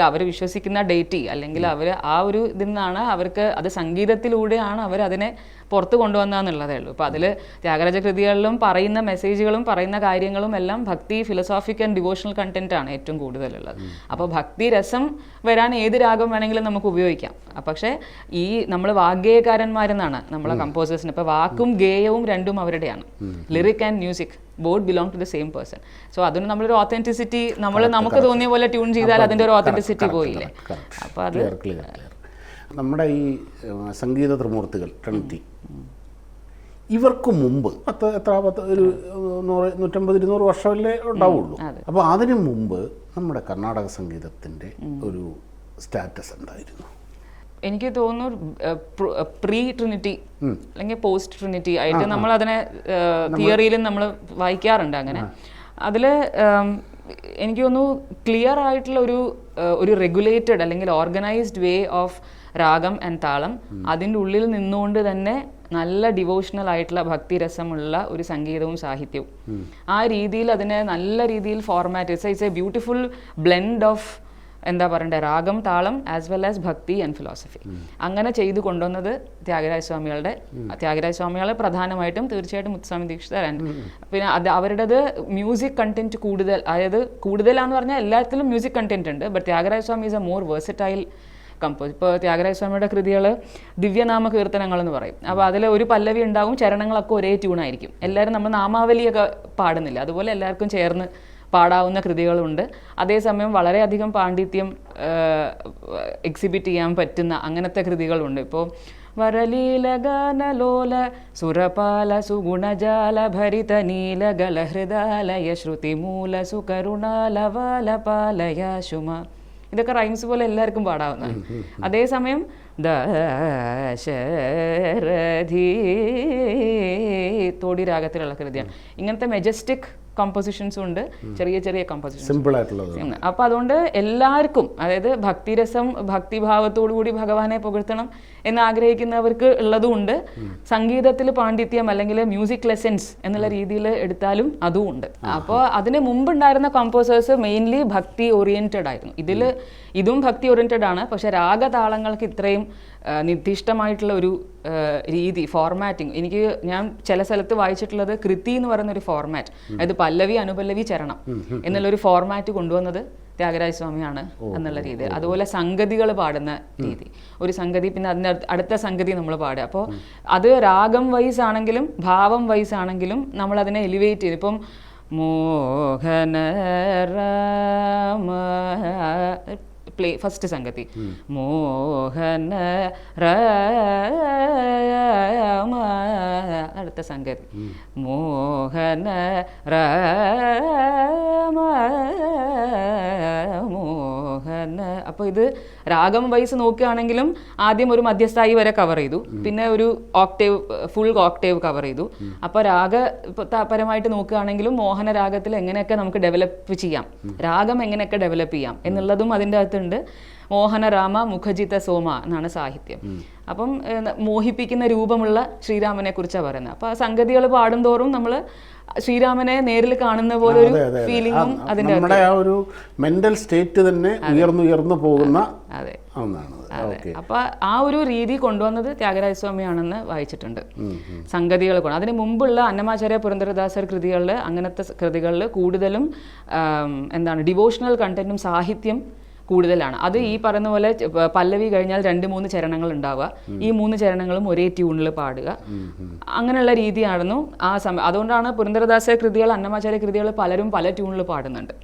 അവർ വിശ്വസിക്കുന്ന ഡേറ്റി അല്ലെങ്കിൽ അവർ ആ ഒരു ഇതിൽ നിന്നാണ്, അവർക്ക് അത് സംഗീതത്തിലൂടെയാണ് അവരതിനെ പുറത്ത് കൊണ്ടുവന്നതെന്നുള്ളതേ ഉള്ളൂ. അപ്പോൾ അതിൽ ത്യാഗരാജ കൃതികളിലും പറയുന്ന മെസ്സേജുകളും പറയുന്ന കാര്യങ്ങളും എല്ലാം ഭക്തി, ഫിലോസോഫിക് ആൻഡ് ഡിവോഷണൽ കണ്ടന്റ് ആണ് ഏറ്റവും കൂടുതലുള്ളത്. അപ്പോൾ ഭക്തി രസം വരാൻ ഏത് രാഗം വേണമെങ്കിലും നമുക്ക് ഉപയോഗിക്കാം. പക്ഷേ ഈ നമ്മൾ വാഗ്ഗേയകാരന്മാരെന്നാണ് നമ്മളെ കമ്പോസേഴ്സിന്. ഇപ്പോൾ വാക്കും ഗേയവും രണ്ടും അവരുടെയാണ്. Lyric and music both belong to the same person. So അതിന് നമ്മളൊരു ഓത്തന്റിസിറ്റി, നമുക്ക് തോന്നിയ പോലെ ട്യൂൺ ചെയ്താൽ അതിൻ്റെ ഒരു ഓത്തന്റിസിറ്റി പോയില്ലേ. അപ്പോൾ അത് നമ്മുടെ ഈ സംഗീത ത്രിമൂർത്തികൾ ട്രിനിറ്റി, ഇവർക്ക് മുമ്പ് ഒരു 150-200 വർഷമല്ലേ ഉണ്ടാവുള്ളൂ. അപ്പോൾ അതിനു മുമ്പ് നമ്മുടെ കർണാടക സംഗീതത്തിൻ്റെ ഒരു സ്റ്റാറ്റസ് എന്തായിരുന്നു? എനിക്ക് തോന്നുന്നു പ്രീ ട്രിനിറ്റി അല്ലെങ്കിൽ പോസ്റ്റ് ട്രിനിറ്റി ആയിട്ട് നമ്മൾ അതിനെ തിയറിയിലും നമ്മൾ വായിക്കാറുണ്ട്. അങ്ങനെ അതിൽ എനിക്ക് തോന്നുന്നു ക്ലിയർ ആയിട്ടുള്ള ഒരു റെഗുലേറ്റഡ് അല്ലെങ്കിൽ ഓർഗനൈസ്ഡ് വേ ഓഫ് രാഗം ആൻഡ് താളം, അതിൻ്റെ ഉള്ളിൽ നിന്നുകൊണ്ട് തന്നെ നല്ല ഡിവോഷണൽ ആയിട്ടുള്ള ഭക്തിരസമുള്ള ഒരു സംഗീതവും സാഹിത്യവും, ആ രീതിയിൽ അതിനെ നല്ല രീതിയിൽ format, it's A beautiful blend of എന്താ പറയണ്ടേ, രാഗം, താളം ആസ് വെൽ ആസ് ഭക്തി ആൻഡ് ഫിലോസഫി. അങ്ങനെ ചെയ്തു കൊണ്ടുവന്നത് ത്യാഗരാജ സ്വാമികളെ പ്രധാനമായിട്ടും തീർച്ചയായിട്ടും മുത്തുസ്വാമി ദീക്ഷിതർ. പിന്നെ അവരുടേത് മ്യൂസിക് കണ്ടന്റ് കൂടുതൽ, അതായത് കൂടുതലാന്ന് പറഞ്ഞാൽ എല്ലാത്തിലും മ്യൂസിക് കണ്ടന്റ് ഉണ്ട്. But Thyagaraja Swami is A more versatile compose. ഇപ്പോൾ ത്യാഗരാജ സ്വാമിയുടെ കൃതികൾ ദിവ്യനാമ കീർത്തനങ്ങൾ എന്ന് പറയും. അപ്പോൾ അതിൽ ഒരു പല്ലവി ഉണ്ടാവും, ചരണങ്ങളൊക്കെ ഒരേ ട്യൂണായിരിക്കും. എല്ലാവരും നമ്മൾ നാമാവലിയൊക്കെ പാടുന്നില്ല, അതുപോലെ എല്ലാവർക്കും ചേർന്ന് പാടാവുന്ന കൃതികളുണ്ട്. അതേസമയം വളരെയധികം പാണ്ഡിത്യം എക്സിബിറ്റ് ചെയ്യാൻ പറ്റുന്ന അങ്ങനത്തെ കൃതികളുണ്ട്. ഇപ്പോൾ വരലീലഗാനലോല സുരപാല സുഗുണജാല ഭരിത നീലഗല ഹൃദാലയ ശ്രുതിമൂല സുകരുണാലവാല പാലയ ശുമ, ഇതൊക്കെ റൈംസ് പോലെ എല്ലാവർക്കും പാടാവുന്നതാണ്. അതേസമയം ദശരഥി തോടി രാഗത്തിലുള്ള കൃതിയാണ്. ഇങ്ങനത്തെ മെജസ്റ്റിക് കോമ്പോസിഷൻസും ഉണ്ട്, ചെറിയ ചെറിയ കോമ്പോസിഷൻസ്, സിമ്പിൾ ആയിട്ടുള്ളത്. അപ്പോൾ അതുകൊണ്ട് എല്ലാവർക്കും, അതായത് ഭക്തിരസം, ഭക്തിഭാവത്തോടു കൂടി ഭഗവാനെ പുകഴ്ത്തണം എന്ന് ആഗ്രഹിക്കുന്നവർക്ക് ഉള്ളതും ഉണ്ട്. സംഗീതത്തിൽ പാണ്ഡിത്യം അല്ലെങ്കിൽ മ്യൂസിക് ലെസൻസ് എന്നുള്ള രീതിയിൽ എടുത്താലും അതും ഉണ്ട്. അപ്പോൾ അതിന് മുമ്പുണ്ടായിരുന്ന കോമ്പോസേഴ്സ് മെയിൻലി ഭക്തി ഓറിയന്റഡ് ആയിരുന്നു. ഇതും ഭക്തി ഓറിയന്റഡ് ആണ്. പക്ഷെ രാഗതാളങ്ങൾക്ക് ഇത്രയും നിർദ്ദിഷ്ടമായിട്ടുള്ള ഒരു രീതി, ഫോർമാറ്റിംഗ്, ഞാൻ ചില സ്ഥലത്ത് വായിച്ചിട്ടുള്ളത് കൃതി എന്ന് പറയുന്ന ഒരു ഫോർമാറ്റ്, അതായത് പല്ലവി, അനുപല്ലവി, ചരണം എന്നുള്ളൊരു ഫോർമാറ്റ് കൊണ്ടുവന്നത് ത്യാഗരാജ സ്വാമിയാണ് എന്നുള്ള രീതി. അതുപോലെ സംഗതികൾ പാടുന്ന രീതി, ഒരു സംഗതി പിന്നെ അതിൻ്റെ അടുത്ത സംഗതി നമ്മൾ പാടുക. അപ്പോൾ അത് രാഗം വൈസ് ആണെങ്കിലും ഭാവം വൈസ് ആണെങ്കിലും നമ്മൾ അതിനെ എലിവേറ്റ് ചെയ്ത്, ഇപ്പം മോഹന രാമ പ്ലേ ഫസ്റ്റ് സംഗതി മോഹന രാമ, അടുത്ത സംഗതി മോഹന രാമ മോഹന. അപ്പോൾ ഇത് രാഗം വൈസ് നോക്കുകയാണെങ്കിലും ആദ്യം ഒരു മധ്യസ്ഥായി വരെ കവർ ചെയ്തു, പിന്നെ ഒരു ഓക്ടേവ് ഫുൾ ഓക്ടേവ് കവർ ചെയ്തു. അപ്പോൾ രാഗപരമായിട്ട് നോക്കുകയാണെങ്കിലും മോഹന രാഗത്തിൽ എങ്ങനെയൊക്കെ നമുക്ക് ഡെവലപ്പ് ചെയ്യാം, രാഗം എങ്ങനെയൊക്കെ ഡെവലപ്പ് ചെയ്യാം എന്നുള്ളതും അതിൻ്റെ അകത്തുണ്ട്. മോഹന രാമ മുഖജിത സോമ എന്നാണ് സാഹിത്യം. അപ്പം മോഹിപ്പിക്കുന്ന രൂപമുള്ള ശ്രീരാമനെ കുറിച്ചാണ് പറയുന്നത്. അപ്പോൾ ആ സംഗതികൾ പാടും തോറും നമ്മൾ ശ്രീരാമനെ നേരിൽ കാണുന്ന പോലെ ഒരു ഫീലിംഗും അതിൻ്റെ നമ്മുടെ ആ ഒരു മെന്റൽ സ്റ്റേറ്റ് തന്നെ ഉയർന്നു പോകുന്ന അതെ ഒന്നാണ്. അപ്പൊ ആ ഒരു രീതി കൊണ്ടുവന്നത് ത്യാഗരാജസ്വാമിയാണെന്ന് വായിച്ചിട്ടുണ്ട്. സംഗതികൾ കൊണ്ട് അതിന് മുമ്പുള്ള അന്നമാചാര്യ പുരന്ദരദാസർ കൃതികളിൽ, അങ്ങനത്തെ കൃതികളിൽ കൂടുതലും എന്താണ് ഡിവോഷണൽ കണ്ടന്റും സാഹിത്യം കൂടുതലാണ്. അത് ഈ പറയുന്ന പോലെ പല്ലവി കഴിഞ്ഞാൽ 2-3 ചരണങ്ങൾ ഉണ്ടാവുക, ഈ 3 ചരണങ്ങളും ഒരേ ട്യൂണിൽ പാടുക, അങ്ങനെയുള്ള രീതിയായിരുന്നു ആ സമയം. അതുകൊണ്ടാണ് പുരന്ദരദാസ കൃതികൾ, അന്നമാചാര്യ കൃതികൾ പലരും പല ട്യൂണിൽ പാടുന്നുണ്ട്.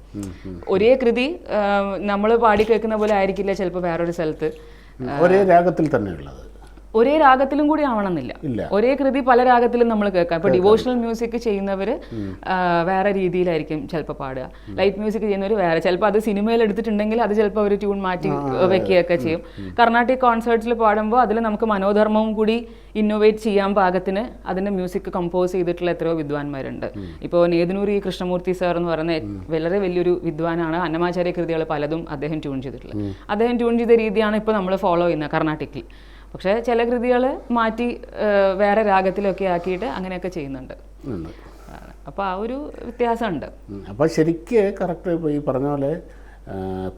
ഒരേ കൃതി നമ്മൾ പാടി കേൾക്കുന്ന പോലെ ആയിരിക്കില്ല ചിലപ്പോൾ വേറൊരു സ്ഥലത്ത് ഒരേ രാഗത്തിൽ തന്നെയുള്ളത്, ഒരേ രാഗത്തിലും കൂടി ആവണമെന്നില്ല. ഒരേ കൃതി പല രാഗത്തിലും നമ്മൾ കേൾക്കാം. ഇപ്പോൾ ഡിവോഷണൽ മ്യൂസിക് ചെയ്യുന്നവർ വേറെ രീതിയിലായിരിക്കും ചിലപ്പോൾ പാടുക, ലൈറ്റ് മ്യൂസിക് ചെയ്യുന്നവർ വേറെ. ചിലപ്പോൾ അത് സിനിമയിൽ എടുത്തിട്ടുണ്ടെങ്കിൽ അത് ചിലപ്പോൾ ഒരു ട്യൂൺ മാറ്റി വെക്കുകയൊക്കെ ചെയ്യും. കർണാട്ടിക് കോൺസേർട്സിൽ പാടുമ്പോൾ അതിൽ നമുക്ക് മനോധർമ്മവും കൂടി ഇന്നോവേറ്റ് ചെയ്യാൻ പാകത്തിന് അതിൻ്റെ മ്യൂസിക് കമ്പോസ് ചെയ്തിട്ടുള്ള എത്രയോ വിദ്വാൻമാരുണ്ട്. ഇപ്പോൾ നേതനൂരി കൃഷ്ണമൂർത്തി സാർ എന്ന് പറയുന്ന വളരെ വലിയൊരു വിദ്വാനാണ്. അന്നമാചാര്യ കൃതികൾ പലതും അദ്ദേഹം ട്യൂൺ ചെയ്തിട്ടുള്ളത്. അദ്ദേഹം ട്യൂൺ ചെയ്ത രീതിയാണ് ഇപ്പോൾ നമ്മൾ ഫോളോ ചെയ്യുന്നത് കർണാട്ടിക്കിൽ. പക്ഷേ ചില കൃതികൾ മാറ്റി വേറെ രാഗത്തിലൊക്കെ ആക്കിയിട്ട് അങ്ങനെയൊക്കെ ചെയ്യുന്നുണ്ട്. അപ്പോൾ ആ ഒരു വ്യത്യാസമുണ്ട്. അപ്പോൾ ശരിക്ക് കറക്റ്റ് ഇപ്പോൾ ഈ പറഞ്ഞ പോലെ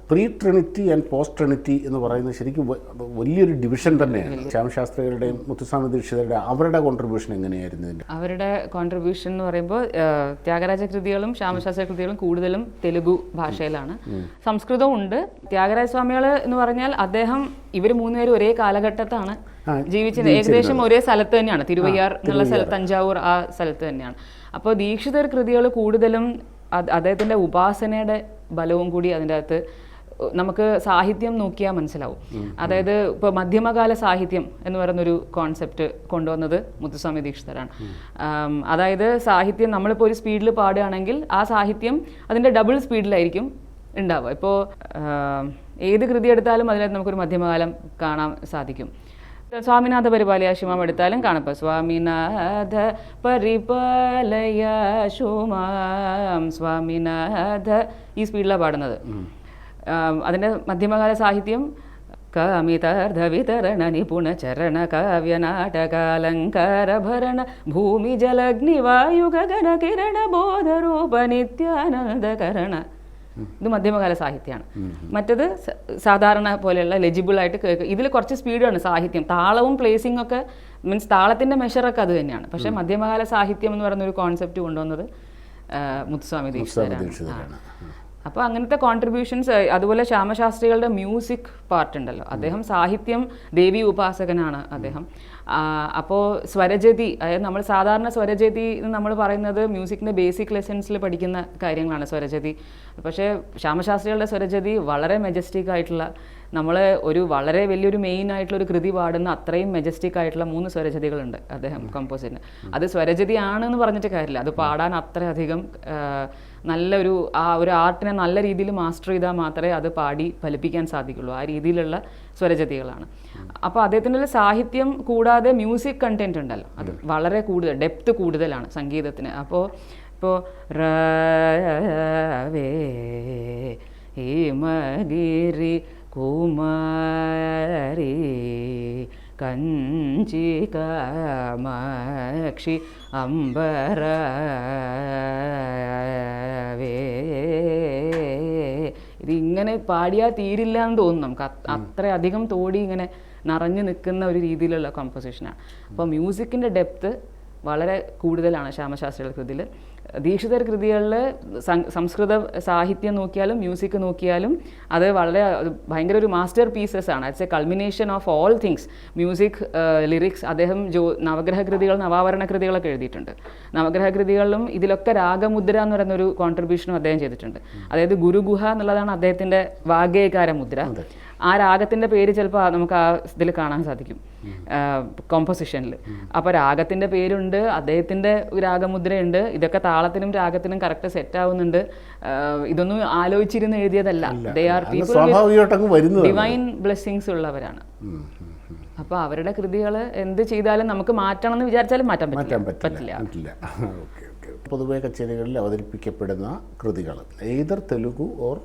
pre Trinity and post Trinity എന്ന് പറയുന്നത് ശരിക്കും വലിയൊരു ഡിവിഷൻ തന്നെയാണ്. ശ്യാമശാസ്ത്രികളുടെയും മുത്തുസ്വാമി ദീക്ഷിതരുടെ അവരുടെ കോൺട്രിബ്യൂഷൻ എങ്ങനെയായിരുന്നു ഇതിൻ്റെ? അവരുടെ കോൺട്രിബ്യൂഷൻ എന്ന് പറയുമ്പോൾ ത്യാഗരാജ കൃതികളും ശ്യാമശാസ്ത്രി കൃതികളും കൂടുതലും തെലുഗു ഭാഷയിലാണ്. സംസ്കൃതവും ഉണ്ട്. ത്യാഗരാജ സ്വാമികൾ എന്ന് പറഞ്ഞാൽ അദ്ദേഹം ഇവർ 3 പേരും ഒരേ കാലഘട്ടത്താണ് ജീവിച്ചത്. ഏകദേശം ഒരേ സ്ഥലത്ത് തന്നെയാണ്, തിരുവയ്യാർ എന്നുള്ള സ്ഥലത്ത്, തഞ്ചാവൂർ ആ സ്ഥലത്ത് തന്നെയാണ്. അപ്പോൾ ദീക്ഷിതർ കൃതികൾ കൂടുതലും അദ്ദേഹത്തിൻ്റെ ഉപാസനയുടെ ബലവും കൂടി അതിൻ്റെ അകത്ത് നമുക്ക് സാഹിത്യം നോക്കിയാൽ മനസ്സിലാവും. അതായത് ഇപ്പോൾ മധ്യമകാല സാഹിത്യം എന്ന് പറയുന്നൊരു കോൺസെപ്റ്റ് കൊണ്ടുവന്നത് മുത്തുസ്വാമി ദീക്ഷിതരാണ്. അതായത് സാഹിത്യം നമ്മളിപ്പോൾ ഒരു സ്പീഡിൽ പാടുകയാണെങ്കിൽ ആ സാഹിത്യം അതിൻ്റെ ഡബിൾ സ്പീഡിലായിരിക്കും ഉണ്ടാവുക. ഇപ്പോൾ ഏത് കൃതി എടുത്താലും അതിനകത്ത് നമുക്കൊരു മധ്യമകാലം കാണാൻ സാധിക്കും. സ്വാമിനാഥ പരിപാലയ ശുമാം എടുത്താലും കാണപ്പം സ്വാമിനാഥ പരിപാലയ ശുമാം, സ്വാമിനാഥ ഈ സ്പീഡിലാണ് പാടുന്നത്. അതിൻ്റെ മധ്യമകാല സാഹിത്യം കാമിതാർദ്ധ വിതരണ നിപുണ ചരണ കാവ്യ നാടകാലങ്കാര ഭരണ ഭൂമി ജലഗ്നി വായു ഗഗന കിരണ ബോധരൂപ നിത്യാനന്ദകരണ. ഇത് മധ്യമകാല സാഹിത്യമാണ്. മറ്റത് സാധാരണ പോലെയുള്ള ലെജിബിളായിട്ട് കേൾക്കുക. ഇതിൽ കുറച്ച് സ്പീഡാണ് സാഹിത്യം, താളവും പ്ലേസിംഗ് ഒക്കെ മീൻസ് താളത്തിൻ്റെ മെഷറൊക്കെ അത് തന്നെയാണ്. പക്ഷേ മധ്യമകാല സാഹിത്യം എന്ന് പറയുന്നൊരു കോൺസെപ്റ്റ് കൊണ്ടുവന്നത് മുത്തുസ്വാമി ദീക്ഷിതരാണ്. അപ്പോൾ അങ്ങനത്തെ കോൺട്രിബ്യൂഷൻസ്. അതുപോലെ ശ്യാമശാസ്ത്രികളുടെ മ്യൂസിക് പാർട്ട് ഉണ്ടല്ലോ, അദ്ദേഹം സാഹിത്യം ദേവി ഉപാസകനാണ് അദ്ദേഹം. അപ്പോൾ സ്വരജതി, അതായത് നമ്മൾ സാധാരണ സ്വരജതി എന്ന് നമ്മൾ പറയുന്നത് മ്യൂസിക്കിൻ്റെ ബേസിക് ലെസൺസിൽ പഠിക്കുന്ന കാര്യങ്ങളാണ് സ്വരജതി. പക്ഷേ ശ്യാമശാസ്ത്രികളുടെ സ്വരജതി വളരെ മെജസ്റ്റിക് ആയിട്ടുള്ള, നമ്മൾ ഒരു വളരെ വലിയൊരു മെയിൻ ആയിട്ടുള്ള ഒരു കൃതി പാടുന്ന അത്രയും മെജസ്റ്റിക് ആയിട്ടുള്ള 3 സ്വരജതികളുണ്ട് അദ്ദേഹം കമ്പോസിന്. അത് സ്വരജതി ആണെന്ന് പറഞ്ഞിട്ട് കാര്യമില്ല, അത് പാടാൻ അത്രയധികം നല്ലൊരു ഒരു ആർട്ടിനെ നല്ല രീതിയിൽ മാസ്റ്റർ ചെയ്താൽ മാത്രമേ അത് പാടി ഫലിപ്പിക്കാൻ സാധിക്കുള്ളൂ. ആ രീതിയിലുള്ള സ്വരജതികളാണ്. അപ്പോൾ അദ്ദേഹത്തിൻ്റെ സാഹിത്യം കൂടാതെ മ്യൂസിക് കണ്ടന്റ് ഉണ്ടല്ലോ, അത് വളരെ കൂടുതൽ ഡെപ്ത് കൂടുതലാണ് സംഗീതത്തിന്. അപ്പോൾ രാവേ ഹിമഗിരി കുമാരി കഞ്ചി കാമാക്ഷി അംബരവേ, ഇതിങ്ങനെ പാടിയാൽ തീരില്ല എന്ന് തോന്നും നമുക്ക്. അത്രയധികം തോടി ഇങ്ങനെ നിറഞ്ഞു നിൽക്കുന്ന ഒരു രീതിയിലുള്ള കോമ്പോസിഷനാണ്. അപ്പോൾ മ്യൂസിക്കിൻ്റെ ഡെപ്ത്ത് വളരെ കൂടുതലാണ് ശ്യാമശാസ്ത്രിയുടെ കൃതിയിൽ. ദീക്ഷിതർ കൃതികളിൽ സംസ്കൃത സാഹിത്യം നോക്കിയാലും മ്യൂസിക് നോക്കിയാലും അത് വളരെ ഭയങ്കര ഒരു മാസ്റ്റർ പീസസ് ആണ്. It's A culmination of all things. Music, lyrics. അദ്ദേഹം നവഗ്രഹ കൃതികൾ, നവാവരണ കൃതികളൊക്കെ എഴുതിയിട്ടുണ്ട്. നവഗ്രഹ കൃതികളിലും ഇതിലൊക്കെ രാഗമുദ്ര എന്ന് പറയുന്നൊരു കോൺട്രിബ്യൂഷനും അദ്ദേഹം ചെയ്തിട്ടുണ്ട്. അതായത് ഗുരുഗുഹ എന്നുള്ളതാണ് അദ്ദേഹത്തിൻ്റെ വാഗ്ഗേയകാര മുദ്ര. ആ രാഗത്തിൻ്റെ പേര് ചിലപ്പോൾ നമുക്ക് ആ ഇതിൽ കാണാൻ സാധിക്കും കോമ്പോസിഷനിൽ. അപ്പോൾ രാഗത്തിൻ്റെ പേരുണ്ട്, അദ്ദേഹത്തിൻ്റെ രാഗമുദ്രയുണ്ട്. ഇതൊക്കെ താളത്തിനും രാഗത്തിനും കറക്റ്റ് സെറ്റ് ആവുന്നുണ്ട്. ഇതൊന്നും ആലോചിച്ചിരുന്ന് എഴുതിയതല്ല. They are people divine blessings ഉള്ളവരാണ്. അപ്പോൾ അവരുടെ കൃതികൾ എന്ത് ചെയ്താലും നമുക്ക് മാറ്റണം എന്ന് വിചാരിച്ചാലും മാറ്റാൻ പറ്റില്ല. പൊതുവെ കച്ചേരികളിൽ അവതരിപ്പിക്കപ്പെടുന്ന കൃതികൾ എയ്തർ തെലുഗു ഓർ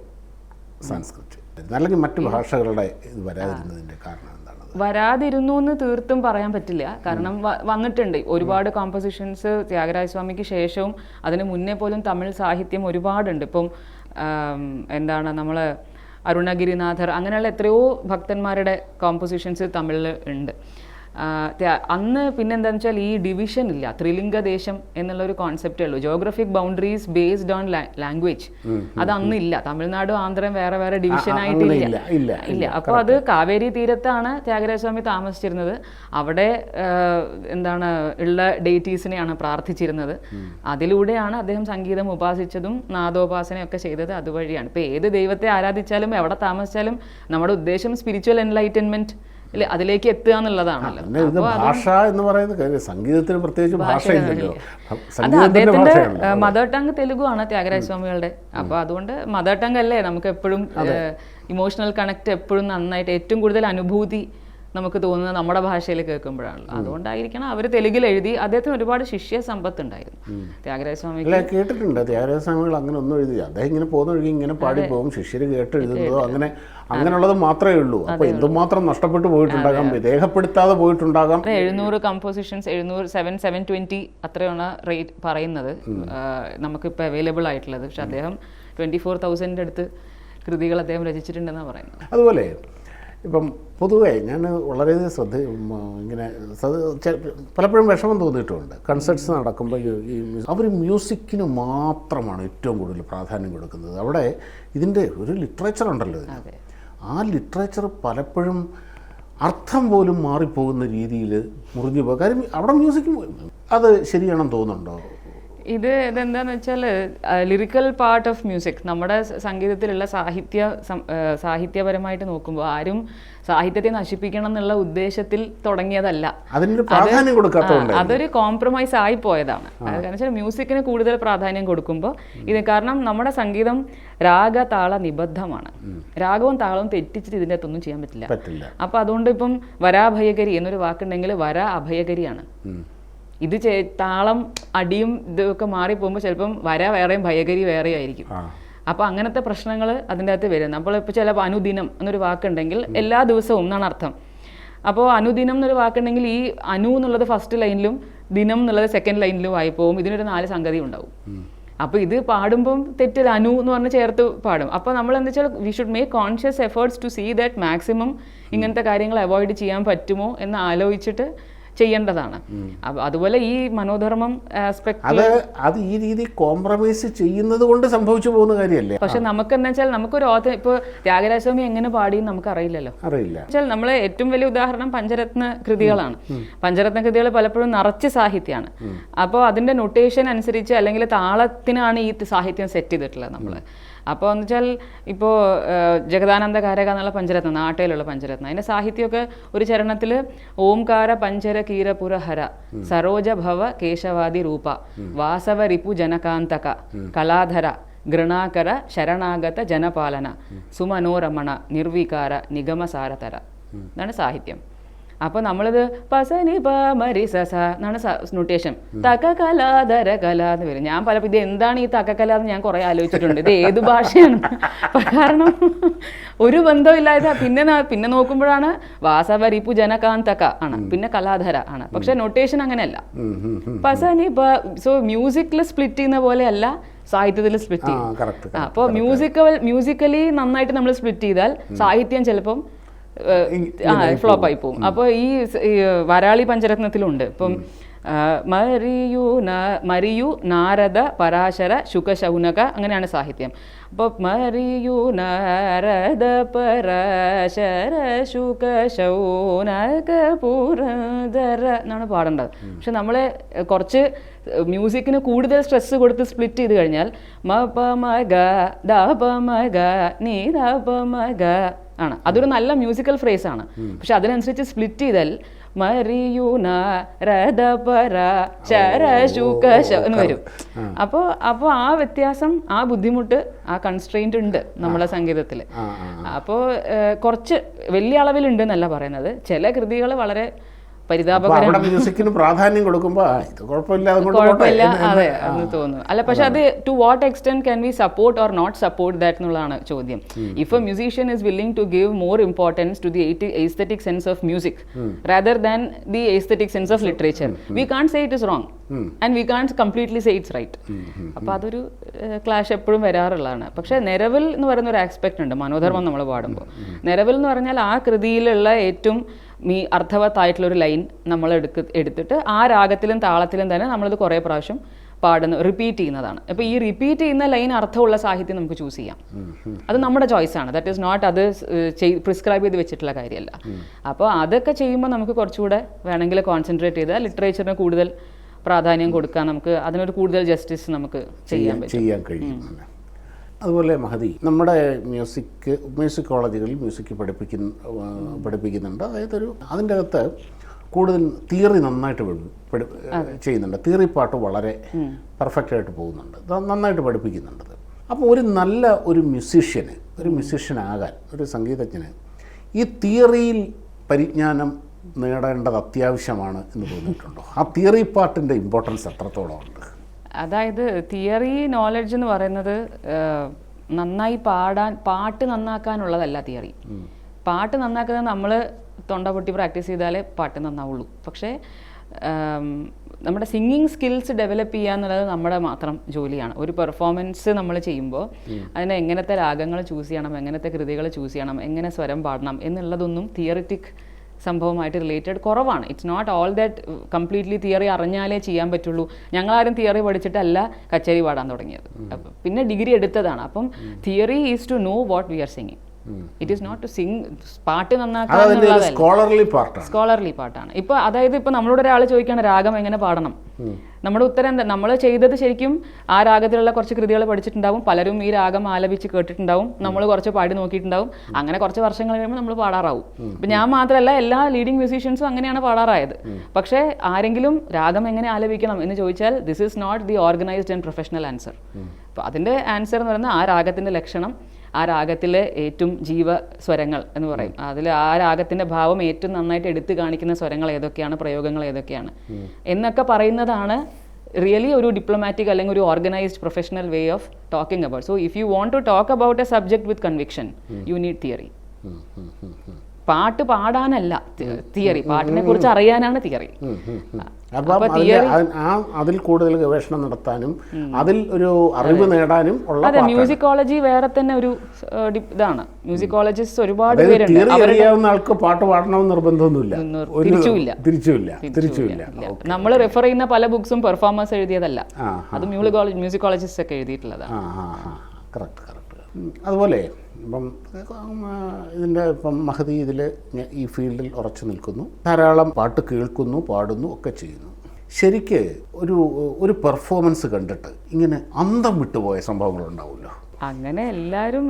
സംസ്കൃത്, അല്ലെങ്കിൽ മറ്റു ഭാഷകളുടെ ഇത് വരാതിരുന്നതിൻ്റെ കാരണം എന്താണ്? വരാതിരുന്നു എന്ന് തീർത്തും പറയാൻ പറ്റില്ല. കാരണം വന്നിട്ടുണ്ട് ഒരുപാട് കോമ്പോസിഷൻസ് ത്യാഗരാജസ്വാമിക്ക് ശേഷവും അതിന് മുന്നേ പോലും തമിഴ് സാഹിത്യം ഒരുപാടുണ്ട്. ഇപ്പം എന്താണ് നമ്മൾ അരുണഗിരിനാഥർ അങ്ങനെയുള്ള എത്രയോ ഭക്തന്മാരുടെ കോമ്പോസിഷൻസ് തമിഴിൽ ഉണ്ട്. അന്ന് പിന്നെന്താണെന്ന് വെച്ചാൽ ഈ ഡിവിഷൻ ഇല്ല. ത്രിലിംഗദേശം എന്നുള്ളൊരു കോൺസെപ്റ്റേ ഉള്ളൂ. Geographic boundaries based on language അത് അന്നില്ല. തമിഴ്നാടും ആന്ധ്രയും വേറെ വേറെ ഡിവിഷൻ ആയിട്ടില്ല. ഇല്ല. അപ്പോൾ അത് കാവേരി തീരത്താണ് ത്യാഗരാജസ്വാമി താമസിച്ചിരുന്നത്. അവിടെ എന്താണ് ഉള്ള ഡെയിറ്റീസിനെയാണ് പ്രാർത്ഥിച്ചിരുന്നത്. അതിലൂടെയാണ് അദ്ദേഹം സംഗീതം ഉപാസിച്ചതും നാദോപാസനയൊക്കെ ചെയ്തത് അതുവഴിയാണ്. ഇപ്പോൾ ഏത് ദൈവത്തെ ആരാധിച്ചാലും എവിടെ താമസിച്ചാലും നമ്മുടെ ഉദ്ദേശം സ്പിരിച്വൽ എൻലൈറ്റൻമെന്റ് അതിലേക്ക് എത്തുക എന്നുള്ളതാണല്ലോ. ഭാഷ എന്ന് പറയുന്നത് സംഗീതത്തിന് പ്രത്യേകിച്ച് ഭാഷയില്ലല്ലോ. അത് അദ്ദേഹത്തിന്റെ മദർ ടങ് തെലുഗു ആണ് ത്യാഗരാജസ്വാമികളുടെ. അപ്പോൾ അതുകൊണ്ട് മദർ ടങ് അല്ലേ നമുക്ക് എപ്പോഴും ഇമോഷണൽ കണക്ട് എപ്പോഴും നന്നായിട്ട് ഏറ്റവും കൂടുതൽ അനുഭൂതി നമുക്ക് തോന്നുന്നത് നമ്മുടെ ഭാഷയിൽ കേൾക്കുമ്പോഴാണല്ലോ. അതുകൊണ്ടായിരിക്കണം അവർ തെലുങ്കിൽ എഴുതി. അദ്ദേഹത്തിന് ഒരുപാട് ശിഷ്യ സമ്പത്ത് ഉണ്ടായിരുന്നു ത്യാഗരാജസ്വാമി. കേട്ടിട്ടുണ്ട് ത്യാഗരാജസ്വാമികൾ അങ്ങനെ ഒന്നും എഴുതി. അദ്ദേഹം ഇങ്ങനെ പോകുന്ന വഴി ഇങ്ങനെ പാടി പോകും, ശിഷ്യർ കേട്ട് എഴുതുന്നതോ അങ്ങനെയുള്ളത് മാത്രമേ ഉള്ളൂ. അപ്പോൾ എന്തുമാത്രം നഷ്ടപ്പെട്ടു പോയിട്ടുണ്ടാകാം, രേഖപ്പെടുത്താതെ പോയിട്ടുണ്ടാകാം. 700 കമ്പോസിഷൻസ് 720 അത്രയാണ് റേറ്റ് പറയുന്നത് നമുക്കിപ്പോൾ അവൈലബിൾ ആയിട്ടുള്ളത്. പക്ഷെ അദ്ദേഹം 24,000 അടുത്ത് കൃതികൾ അദ്ദേഹം രചിച്ചിട്ടുണ്ടെന്നാണ് പറയുന്നത്. അതുപോലെ ഇപ്പം പൊതുവേ ഞാൻ വളരെ ഇങ്ങനെ പലപ്പോഴും വിഷമം തോന്നിയിട്ടുണ്ട്. കൺസേർട്സ് നടക്കുമ്പോൾ അവർ മ്യൂസിക്കിന് മാത്രമാണ് ഏറ്റവും കൂടുതൽ പ്രാധാന്യം കൊടുക്കുന്നത്. അവിടെ ഇതിൻ്റെ ഒരു ലിറ്ററേച്ചർ ഉണ്ടല്ലോ, ആ ലിറ്ററേച്ചർ പലപ്പോഴും അർത്ഥം പോലും മാറിപ്പോകുന്ന രീതിയിൽ മുറിഞ്ഞു പോകും. കാര്യം അവിടെ മ്യൂസിക് അത് ശരിയാണെന്ന് തോന്നുന്നുണ്ടോ? ഇതെന്താന്ന് വെച്ചാൽ ലിറിക്കൽ പാർട്ട് ഓഫ് മ്യൂസിക് നമ്മുടെ സംഗീതത്തിലുള്ള സാഹിത്യപരമായിട്ട് നോക്കുമ്പോൾ ആരും സാഹിത്യത്തെ നശിപ്പിക്കണം എന്നുള്ള ഉദ്ദേശത്തിൽ തുടങ്ങിയതല്ല. അതൊരു കോംപ്രമൈസ് ആയി പോയതാണ്. കാരണം വെച്ചാൽ മ്യൂസിക്കിന് കൂടുതൽ പ്രാധാന്യം കൊടുക്കുമ്പോൾ കാരണം നമ്മുടെ സംഗീതം രാഗതാള നിബദ്ധമാണ്. രാഗവും താളവും തെറ്റിച്ചിട്ട് ഇതിൻ്റെ അകത്തൊന്നും ചെയ്യാൻ പറ്റില്ല. അപ്പം അതുകൊണ്ട് ഇപ്പം വരാഭയകരി എന്നൊരു വാക്കുണ്ടെങ്കിൽ വര അഭയകരിയാണ്. ഇത് താളം അടിയും ഇതൊക്കെ മാറിപ്പോകുമ്പോൾ ചിലപ്പം വര വേറെയും ഭയകരി വേറെ ആയിരിക്കും. അപ്പോൾ അങ്ങനത്തെ പ്രശ്നങ്ങൾ അതിൻ്റെ അകത്ത് വരുന്നത്. അപ്പോൾ ഇപ്പോൾ ചിലപ്പോൾ അനുദിനം എന്നൊരു വാക്കുണ്ടെങ്കിൽ എല്ലാ ദിവസവും എന്നാണ് അർത്ഥം. അപ്പോൾ അനുദിനം എന്നൊരു വാക്കുണ്ടെങ്കിൽ ഈ അനു എന്നുള്ളത് ഫസ്റ്റ് ലൈനിലും ദിനം എന്നുള്ളത് സെക്കൻഡ് ലൈനിലും ആയി പോകും. ഇതിനൊരു 4 സംഗതി ഉണ്ടാവും. അപ്പോൾ ഇത് പാടുമ്പം തെറ്റിൽ അനു എന്ന് പറഞ്ഞ് ചേർത്ത് പാടും. അപ്പോൾ നമ്മൾ എന്താ വെച്ചാൽ we should make conscious efforts to see that maximum ഇങ്ങനത്തെ കാര്യങ്ങൾ അവോയ്ഡ് ചെയ്യാൻ പറ്റുമോ എന്ന് ആലോചിച്ചിട്ട് ചെയ്യേണ്ടതാണ്. അതുപോലെ ഈ മനോധർമ്മം ആസ്പെക്ട് അത് ഈ രീതി കോംപ്രമൈസ് ചെയ്യുന്നത് കൊണ്ട് സംഭവിച്ചു പോകുന്ന കാര്യമല്ലേ. പക്ഷെ നമുക്ക് എന്താ വെച്ചാൽ നമുക്കൊരു ഇപ്പോൾ ത്യാഗരാജസ്വാമി എങ്ങനെ പാടിയും നമുക്ക് അറിയില്ല. വെച്ചാൽ നമ്മൾ ഏറ്റവും വലിയ ഉദാഹരണം പഞ്ചരത്ന കൃതികളാണ്. പഞ്ചരത്ന കൃതികൾ പലപ്പോഴും നിറച്ച് സാഹിത്യമാണ്. അപ്പോൾ അതിന്റെ നൊട്ടേഷൻ അനുസരിച്ച് അല്ലെങ്കിൽ താളത്തിനാണ് ഈ സാഹിത്യം സെറ്റ് ചെയ്തിട്ടുള്ളത് നമ്മൾ. അപ്പോൾ എന്ന് വെച്ചാൽ ഇപ്പോൾ ജഗദാനന്ദ കാരക എന്നുള്ള പഞ്ചരത്നം, നാട്ടയിലുള്ള പഞ്ചരത്നം, അതിൻ്റെ സാഹിത്യമൊക്കെ ഒരു ചരണത്തിൽ ഓംകാര പഞ്ചര കീരപുര ഹര സരോജ ഭവ കേശവാദി രൂപ വാസവ റിപു ജനകാന്തക കലാധര ഗൃണാകര ശരണാഗത ജനപാലന സുമനോരമണ നിർവികാര നിഗമസാരതര എന്നാണ് സാഹിത്യം. അപ്പോൾ നമ്മളിത് പസനി പ മരി സസ എന്നാണ് നൊട്ടേഷൻ. തക്കകലാധര കല എന്ന് വരും. ഞാൻ പലപ്പോൾ ഇത് എന്താണ് ഈ തക്കകല എന്ന് ഞാൻ കുറേ ആലോചിച്ചിട്ടുണ്ട്. ഇത് ഏത് ഭാഷയാണ്? കാരണം ഒരു ബന്ധമില്ലാതെ പിന്നെ നോക്കുമ്പോഴാണ് വാസവരിപ്പു ജനകാന്തക ആണ്, പിന്നെ കലാധര ആണ്. പക്ഷെ നൊട്ടേഷൻ അങ്ങനെയല്ല. പസനി പ സോ മ്യൂസിക്കിൽ സ്പ്ലിറ്റ് ചെയ്യുന്ന പോലെയല്ല സാഹിത്യത്തിൽ സ്പ്ലിറ്റ് ചെയ്യും. അപ്പോൾ മ്യൂസിക്കലി നന്നായിട്ട് നമ്മൾ സ്പ്ലിറ്റ് ചെയ്താൽ സാഹിത്യം ചിലപ്പം ഫ്ലോപ്പ് ആയി പോകും. അപ്പോൾ ഈ വരാളി പഞ്ചരത്നത്തിലുണ്ട്. ഇപ്പം മരിയു നാരദ പരാശര ശുകശൗനക അങ്ങനെയാണ് സാഹിത്യം. അപ്പോൾ മരിയു നാരദ പരാശര ശുകശൗനക പുരന്ദര എന്നാണ് പാടേണ്ടത്. പക്ഷെ നമ്മൾ കുറച്ച് മ്യൂസിക്കിന് കൂടുതൽ സ്ട്രെസ് കൊടുത്ത് സ്പ്ലിറ്റ് ചെയ്ത് കഴിഞ്ഞാൽ മ പ മ ഗ ദ പ മ ഗ നീ ദ പ മ ഗ ആണ്. അതൊരു നല്ല മ്യൂസിക്കൽ ഫ്രേസ് ആണ്. പക്ഷെ അതിനനുസരിച്ച് സ്പ്ലിറ്റ് ചെയ്താൽ മരിയു നാരദ പരാശര ശുകശ എന്ന് വരും. അപ്പോൾ ആ വ്യത്യാസം, ആ ബുദ്ധിമുട്ട്, ആ കൺസ്ട്രെയിൻറ്റ് ഉണ്ട് നമ്മളെ സംഗീതത്തിൽ. അപ്പോൾ കുറച്ച് വലിയ അളവിലുണ്ട് എന്നല്ല പറയുന്നത്. ചില കൃതികൾ വളരെ പരിതാപകരമാണ്. മ്യൂസിക്കിന് പ്രാധാന്യം കൊടുക്കുമ്പോൾ ഇത് കുഴപ്പമില്ല അതെ എന്ന് തോന്നുന്നു. അല്ല, പക്ഷെ അത് to what extent can we support or not support that എന്നുള്ളതാണ് ചോദ്യം. If a musician is willing to give more importance to the aesthetic sense of music rather than the aesthetic sense of literature, we can't say it is wrong and we can't completely say it's right. അപ്പോൾ അതൊരു clash എപ്പോഴും വരാറുള്ളതാണ്. പക്ഷേ നിരവൽ എന്ന് പറയുന്ന ഒരു aspect ഉണ്ട് മനോധർമ്മം നമ്മൾ പാടുമ്പോൾ. നിരവൽ എന്ന് പറഞ്ഞാൽ ആ കൃതിയിലുള്ള ഏറ്റവും അർത്ഥവത്തായിട്ടുള്ളൊരു ലൈൻ നമ്മൾ എടുത്തിട്ട് ആ രാഗത്തിലും താളത്തിലും തന്നെ നമ്മളത് കുറേ പ്രാവശ്യം റിപ്പീറ്റ് ചെയ്യുന്നതാണ്. അപ്പോൾ ഈ റിപ്പീറ്റ് ചെയ്യുന്ന ലൈൻ അർത്ഥമുള്ള സാഹിത്യം നമുക്ക് ചൂസ് ചെയ്യാം. അത് നമ്മുടെ ചോയ്സാണ്. ദാറ്റ് ഈസ് നോട്ട് അത് പ്രിസ്ക്രൈബ് ചെയ്ത് വെച്ചിട്ടുള്ള കാര്യമല്ല. അപ്പോൾ അതൊക്കെ ചെയ്യുമ്പോൾ നമുക്ക് കുറച്ചുകൂടെ വേണമെങ്കിൽ കോൺസെൻട്രേറ്റ് ചെയ്താൽ ലിറ്ററേച്ചറിന് കൂടുതൽ പ്രാധാന്യം കൊടുക്കാൻ, നമുക്ക് അതിനൊരു കൂടുതൽ ജസ്റ്റിസ് നമുക്ക് ചെയ്യാൻ കഴിയും. അതുപോലെ മഹതി, നമ്മുടെ മ്യൂസിക് കോളേജുകളിൽ മ്യൂസിക് പഠിപ്പിക്കുന്നുണ്ട്. അതായത് അതിൻ്റെ അകത്ത് കൂടുതൽ തിയറി നന്നായിട്ട് ചെയ്യുന്നുണ്ട്. തിയറി പാട്ട് വളരെ പെർഫെക്റ്റായിട്ട് പോകുന്നുണ്ട്, നന്നായിട്ട് പഠിപ്പിക്കുന്നുണ്ട്. അപ്പോൾ ഒരു മ്യൂസീഷ്യനാകാൻ, ഒരു സംഗീതജ്ഞന് ഈ തിയറിയിൽ പരിജ്ഞാനം നേടേണ്ടത് അത്യാവശ്യമാണ് എന്ന് തോന്നിയിട്ടുണ്ടോ? ആ തിയറി പാട്ടിൻ്റെ ഇമ്പോർട്ടൻസ് എത്രത്തോളം ഉണ്ട്? അതായത് തിയറി നോളജ് എന്ന് പറയുന്നത് നന്നായി പാട്ട് നന്നാക്കാനുള്ളതല്ല തിയറി. പാട്ട് നന്നാക്കുന്നത് നമ്മൾ തൊണ്ട പൊട്ടി പ്രാക്ടീസ് ചെയ്താലേ പാട്ട് നന്നാവുള്ളൂ. പക്ഷേ നമ്മുടെ സിംഗിങ് സ്കിൽസ് ഡെവലപ്പ് ചെയ്യുക എന്നുള്ളത് നമ്മുടെ മാത്രം ജോലിയാണ്. ഒരു പെർഫോമൻസ് നമ്മൾ ചെയ്യുമ്പോൾ അതിന് എങ്ങനത്തെ രാഗങ്ങൾ ചൂസ് ചെയ്യണം, എങ്ങനത്തെ കൃതികൾ ചൂസ് ചെയ്യണം, എങ്ങനെ സ്വരം പാടണം എന്നുള്ളതൊന്നും തിയറിറ്റിക് സംഭവമായിട്ട് റിലേറ്റഡ് കുറവാണ്. It's not all that completely theory അറിഞ്ഞാലേ ചെയ്യാൻ പറ്റുള്ളൂ. ഞങ്ങളാരും തിയറി പഠിച്ചിട്ടല്ല കച്ചേരി പാടാൻ തുടങ്ങിയത്, പിന്നെ ഡിഗ്രി എടുത്തതാണ്. അപ്പം theory is to know what we are singing. It is not to sing. പാട്ട് നന്നാക്കാൻ സ്കോളർലി പാട്ടാണ്. ഇപ്പോൾ അതായത് ഇപ്പോൾ നമ്മളോട് ഒരാൾ ചോദിക്കുകയാണ് രാഗം എങ്ങനെ പാടണം, നമ്മുടെ ഉത്തരം എന്താ? നമ്മൾ ചെയ്തത് ശരിക്കും ആ രാഗത്തിലുള്ള കുറച്ച് കൃതികൾ പഠിച്ചിട്ടുണ്ടാവും, പലരും ഈ രാഗം ആലപിച്ച് കേട്ടിട്ടുണ്ടാവും, നമ്മൾ കുറച്ച് പാടി നോക്കിയിട്ടുണ്ടാവും. അങ്ങനെ കുറച്ച് വർഷങ്ങൾ കഴിയുമ്പോൾ നമ്മൾ പാടാറാവും. ഇപ്പം ഞാൻ മാത്രമല്ല, എല്ലാ ലീഡിങ് മ്യൂസീഷ്യൻസും അങ്ങനെയാണ് പാടാറായത്. പക്ഷേ ആരെങ്കിലും രാഗം എങ്ങനെ ആലപിക്കണം എന്ന് ചോദിച്ചാൽ this is not the organised and professional answer. അപ്പോൾ അതിൻ്റെ ആൻസർ എന്ന് പറയുന്നത് ആ രാഗത്തിൻ്റെ ലക്ഷണം, ആ രാഗത്തിലെ ഏറ്റവും ജീവസ്വരങ്ങൾ എന്ന് പറയും, അതിൽ ആ രാഗത്തിൻ്റെ ഭാവം ഏറ്റവും നന്നായിട്ട് എടുത്തു കാണിക്കുന്ന സ്വരങ്ങൾ ഏതൊക്കെയാണ്, പ്രയോഗങ്ങൾ ഏതൊക്കെയാണ് എന്നൊക്കെ പറയുന്നതാണ് റിയലി ഒരു ഡിപ്ലോമാറ്റിക് അല്ലെങ്കിൽ ഒരു organised professional way of talking about. So if you want to talk about a subject with conviction you need theory. പാട്ട് പാടാനല്ല തിയറി, പാട്ടിനെ കുറിച്ച് അറിയാനാണ് തിയറി. അതിൽ കൂടുതൽ ഗവേഷണം നടത്താനും അതിൽ ഒരു അറിവ് നേടാനും ഉള്ള. അതെ, മ്യൂസിക്കോളജി വേറെ തന്നെ ഒരു ഇതാണ്. മ്യൂസിക്കോളജിസ്റ്റ് ഒരുപാട് പേരുണ്ട്. അറിയാവുന്ന ആൾക്ക് പാട്ട് പാടണമെന്ന് നിർബന്ധമൊന്നുമില്ല, തിരിച്ചുമില്ല. നമ്മൾ റെഫർ ചെയ്യുന്ന പല ബുക്സും പെർഫോമൻസ് എഴുതിയതല്ല, അത് മ്യൂസിക്കോളജിസ്റ്റ് ഒക്കെ എഴുതിയിട്ടുള്ളതാണ്. അതുപോലെ ഇപ്പം മഹതി ഈ ഫീൽഡിൽ ഉറച്ചു നിൽക്കുന്നു, ധാരാളം പാട്ട് കേൾക്കുന്നു, പാടുന്നു ഒക്കെ ചെയ്യുന്നു. ശരിക്ക് ഒരു പെർഫോമൻസ് കണ്ടിട്ട് ഇങ്ങനെ അന്തം വിട്ടുപോയ സംഭവങ്ങളുണ്ടാവുമല്ലോ? അങ്ങനെ എല്ലാവരും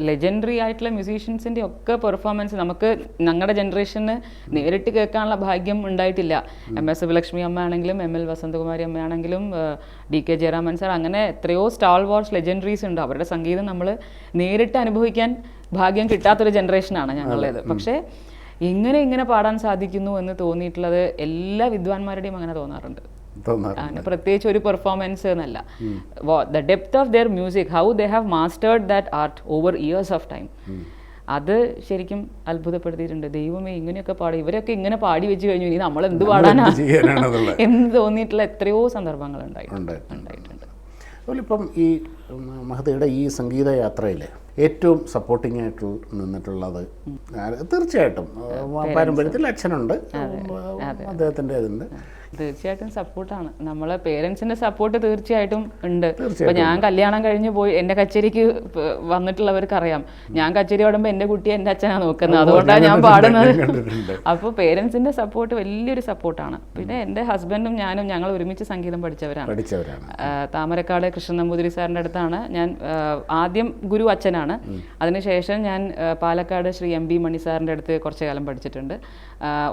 ലെജൻഡറി ആയിട്ടുള്ള മ്യൂസീഷ്യൻസിൻ്റെ ഒക്കെ പെർഫോമൻസ് നമുക്ക് ഞങ്ങളുടെ ജനറേഷന് നേരിട്ട് കേൾക്കാനുള്ള ഭാഗ്യം ഉണ്ടായിട്ടില്ല. MS സുബ്ബലക്ഷ്മി അമ്മ ആണെങ്കിലും ML വസന്തകുമാരി അമ്മയാണെങ്കിലും DK ജയറാമൻ സാർ, അങ്ങനെ എത്രയോ സ്റ്റാൾ വാർസ് ലെജൻഡറീസ് ഉണ്ട്. അവരുടെ സംഗീതം നമ്മൾ നേരിട്ട് അനുഭവിക്കാൻ ഭാഗ്യം കിട്ടാത്തൊരു ജനറേഷനാണ് ഞങ്ങളുടേത്. പക്ഷേ ഇങ്ങനെ പാടാൻ സാധിക്കുന്നു എന്ന് തോന്നിയിട്ടുള്ളത് എല്ലാ വിദ്വാൻമാരുടെയും അങ്ങനെ തോന്നാറുണ്ട്. അങ്ങനെ പ്രത്യേകിച്ച് ഒരു പെർഫോമൻസ് എന്നല്ല, the depth of their music, how they have mastered that art over years of time, അത് ശരിക്കും അത്ഭുതപ്പെടുത്തിയിട്ടുണ്ട്. ദൈവമേ, ഇങ്ങനെയൊക്കെ പാടി, ഇവരൊക്കെ ഇങ്ങനെ പാടി വെച്ച് കഴിഞ്ഞു, ഇനി നമ്മൾ എന്ത് പാടാനാ എന്ന് തോന്നിയിട്ടുള്ള എത്രയോ സന്ദർഭങ്ങൾ ഉണ്ടായിട്ടുണ്ട്. അതുപോലെ ഇപ്പം ഈ മഹതിയുടെ ഈ സംഗീത യാത്രയിൽ ഏറ്റവും സപ്പോർട്ടിംഗ് ആയിട്ട് നിന്നിട്ടുള്ളത്? തീർച്ചയായിട്ടും പാരമ്പര്യത്തിൽ അച്ഛനുണ്ട്, അദ്ദേഹത്തിൻ്റെ ഇതുണ്ട്. തീർച്ചയായിട്ടും സപ്പോർട്ടാണ്. നമ്മളെ പേരൻസിന്റെ സപ്പോർട്ട് തീർച്ചയായിട്ടും ഉണ്ട്. ഇപ്പൊ ഞാൻ കല്യാണം കഴിഞ്ഞ് പോയി എൻ്റെ കച്ചേരിക്ക് വന്നിട്ടുള്ളവർക്കറിയാം, ഞാൻ കച്ചേരി പാടുമ്പോൾ എൻ്റെ കുട്ടിയെ എൻ്റെ അച്ഛനാണ് നോക്കുന്നത്, അതുകൊണ്ടാണ് ഞാൻ പാടുന്നത്. അപ്പോൾ പേരൻസിന്റെ സപ്പോർട്ട് വലിയൊരു സപ്പോർട്ടാണ്. പിന്നെ എൻ്റെ ഹസ്ബൻഡും ഞാനും ഞങ്ങൾ ഒരുമിച്ച് സംഗീതം പഠിച്ചവരാണ്. താമരക്കാട് കൃഷ്ണൻ നമ്പൂതിരി സാറിൻ്റെ അടുത്താണ് ഞാൻ ആദ്യം ഗുരു അച്ഛനാണ്. അതിനുശേഷം ഞാൻ പാലക്കാട് ശ്രീ എം ബി മണി സാറിൻ്റെ അടുത്ത് കുറച്ചു കാലം പഠിച്ചിട്ടുണ്ട്.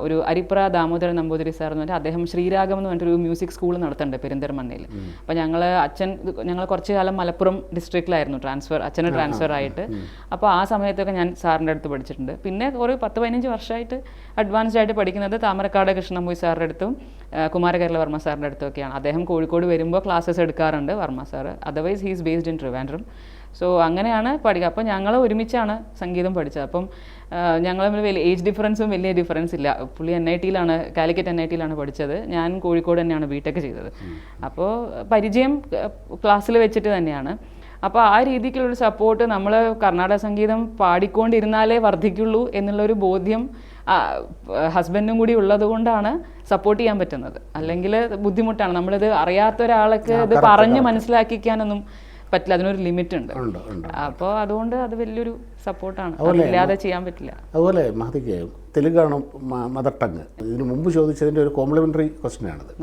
ഒരു അരിപ്ര ദാമോദരൻ നമ്പൂതിരി സാർ എന്ന് പറഞ്ഞാൽ അദ്ദേഹം ശ്രീരാഗം എന്ന് പറഞ്ഞിട്ടൊരു മ്യൂസിക് സ്കൂൾ നടത്തുന്നുണ്ട് പെരിന്തൽമണ്ണയിൽ. അപ്പോൾ ഞങ്ങൾ കുറച്ച് കാലം മലപ്പുറം ഡിസ്ട്രിക്റ്റിലായിരുന്നു അച്ഛന് ട്രാൻസ്ഫർ ആയിട്ട്. അപ്പോൾ ആ സമയത്തൊക്കെ ഞാൻ സാറിൻ്റെ അടുത്ത് പഠിച്ചിട്ടുണ്ട്. പിന്നെ ഒരു 10-15 വർഷമായിട്ട് അഡ്വാൻസ്ഡ് ആയിട്ട് പഠിക്കുന്നത് താമരക്കാട് കൃഷ്ണൻപോയി സാറിൻ്റെ അടുത്തും കുമാരകേരള വർമ്മ സാറിൻ്റെ അടുത്തൊക്കെയാണ്. അദ്ദേഹം കോഴിക്കോട് വരുമ്പോൾ ക്ലാസ്സസ് എടുക്കാറുണ്ട് Varma sir. Otherwise he's based in Trivandrum. So അങ്ങനെയാണ് പഠിക്കുക. അപ്പോൾ ഞങ്ങൾ ഒരുമിച്ചാണ് സംഗീതം പഠിച്ചത്. അപ്പം ഞങ്ങൾ തമ്മിൽ വലിയ ഏജ് ഡിഫറൻസും വലിയ ഡിഫറൻസ് ഇല്ല. പുള്ളി കാലിക്കറ്റ് NIT പഠിച്ചത്, ഞാൻ കോഴിക്കോട് തന്നെയാണ് BTech ചെയ്തത്. അപ്പോൾ പരിചയം ക്ലാസ്സിൽ വെച്ചിട്ട് തന്നെയാണ്. അപ്പോൾ ആ രീതിക്കുള്ളൊരു സപ്പോർട്ട്, നമ്മൾ കർണാടക സംഗീതം പാടിക്കൊണ്ടിരുന്നാലേ വർദ്ധിക്കുള്ളൂ എന്നുള്ളൊരു ബോധ്യം ഹസ്ബൻഡും കൂടി ഉള്ളത് കൊണ്ടാണ് സപ്പോർട്ട് ചെയ്യാൻ പറ്റുന്നത്. അല്ലെങ്കിൽ ബുദ്ധിമുട്ടാണ്. നമ്മളിത് അറിയാത്ത ഒരാൾക്ക് ഇത് പറഞ്ഞ് മനസ്സിലാക്കിക്കാനൊന്നും പറ്റില്ല, അതിനൊരു ലിമിറ്റ് ഉണ്ട്. അപ്പോൾ അതുകൊണ്ട് അത് വലിയൊരു സപ്പോർട്ടാണ്, അതില്ലാതെ ചെയ്യാൻ പറ്റില്ല. അതുപോലെ മഹതിക്ക് തെലുങ്കാണ് മദർ ടങ്. ഇതിന് മുമ്പ് ചോദിച്ചതിൻ്റെ ഒരു കോംപ്ലിമെൻ്ററി ക്വസ്റ്റ്യനാണിത്.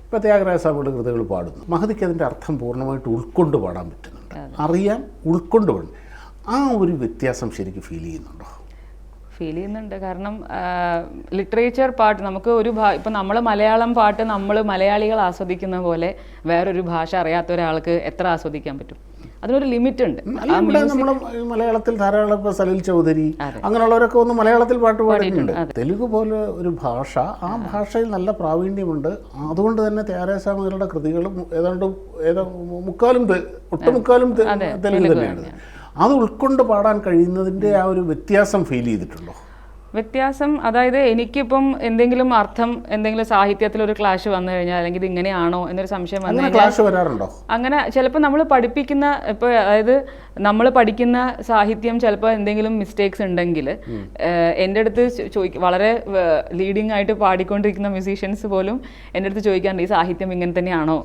ഇപ്പോൾ ത്യാഗരാജ സ്വാമിയുടെ കൃതികൾ പാടുന്നു, മഹതിക്ക് അതിൻ്റെ അർത്ഥം പൂർണ്ണമായിട്ട് ഉൾക്കൊണ്ട് പാടാൻ പറ്റുന്നുണ്ട്, അറിയാൻ, ഉൾക്കൊണ്ട് പാടും. ആ ഒരു വ്യത്യാസം ശരിക്കും ഫീൽ ചെയ്യുന്നുണ്ടോ? ഫീൽ ചെയ്യുന്നുണ്ട്. കാരണം ലിറ്ററേച്ചർ പാട്ട് നമുക്ക് ഇപ്പം നമ്മൾ മലയാളം പാട്ട് നമ്മൾ മലയാളികൾ ആസ്വദിക്കുന്ന പോലെ വേറൊരു ഭാഷ അറിയാത്ത ഒരാൾക്ക് എത്ര ആസ്വദിക്കാൻ പറ്റും? അതിനൊരു ലിമിറ്റ് ഉണ്ട്. നമ്മൾ മലയാളത്തിൽ ധാരാളം സലിൽ ചൗധരി അങ്ങനെയുള്ളവരൊക്കെ ഒന്ന് മലയാളത്തിൽ പാട്ട് പാടിയിട്ടുണ്ട്. തെലുങ്ക് പോലെ ഒരു ഭാഷ, ആ ഭാഷയിൽ നല്ല പ്രാവീണ്യമുണ്ട്. അതുകൊണ്ട് തന്നെ ത്യാഗരാജ സ്വാമികളുടെ കൃതികളും ഒട്ടുമുക്കാലും തെലുങ്ക് തന്നെയാണ്. അത് ഉൾക്കൊണ്ട് പാടാൻ കഴിയുന്നതിൻ്റെ ആ ഒരു വ്യത്യാസം ഫീൽ ചെയ്തിട്ടുണ്ടോ? വ്യത്യാസം, അതായത് എനിക്കിപ്പം എന്തെങ്കിലും അർത്ഥം, എന്തെങ്കിലും സാഹിത്യത്തിലൊരു ക്ലാഷ് വന്നു കഴിഞ്ഞാൽ, അല്ലെങ്കിൽ ഇത് ഇങ്ങനെയാണോ എന്നൊരു സംശയം വന്നു കഴിഞ്ഞാൽ, അങ്ങനെ ചിലപ്പോൾ നമ്മൾ പഠിപ്പിക്കുന്ന, ഇപ്പോൾ അതായത് നമ്മൾ പഠിക്കുന്ന സാഹിത്യം ചിലപ്പോൾ എന്തെങ്കിലും മിസ്റ്റേക്സ് ഉണ്ടെങ്കിൽ എൻ്റെ അടുത്ത് വളരെ ലീഡിങ് ആയിട്ട് പാടിക്കൊണ്ടിരിക്കുന്ന മ്യൂസീഷ്യൻസ് പോലും എൻ്റെ അടുത്ത് ചോദിക്കാറുണ്ട്, ഈ സാഹിത്യം ഇങ്ങനെ തന്നെയാണോ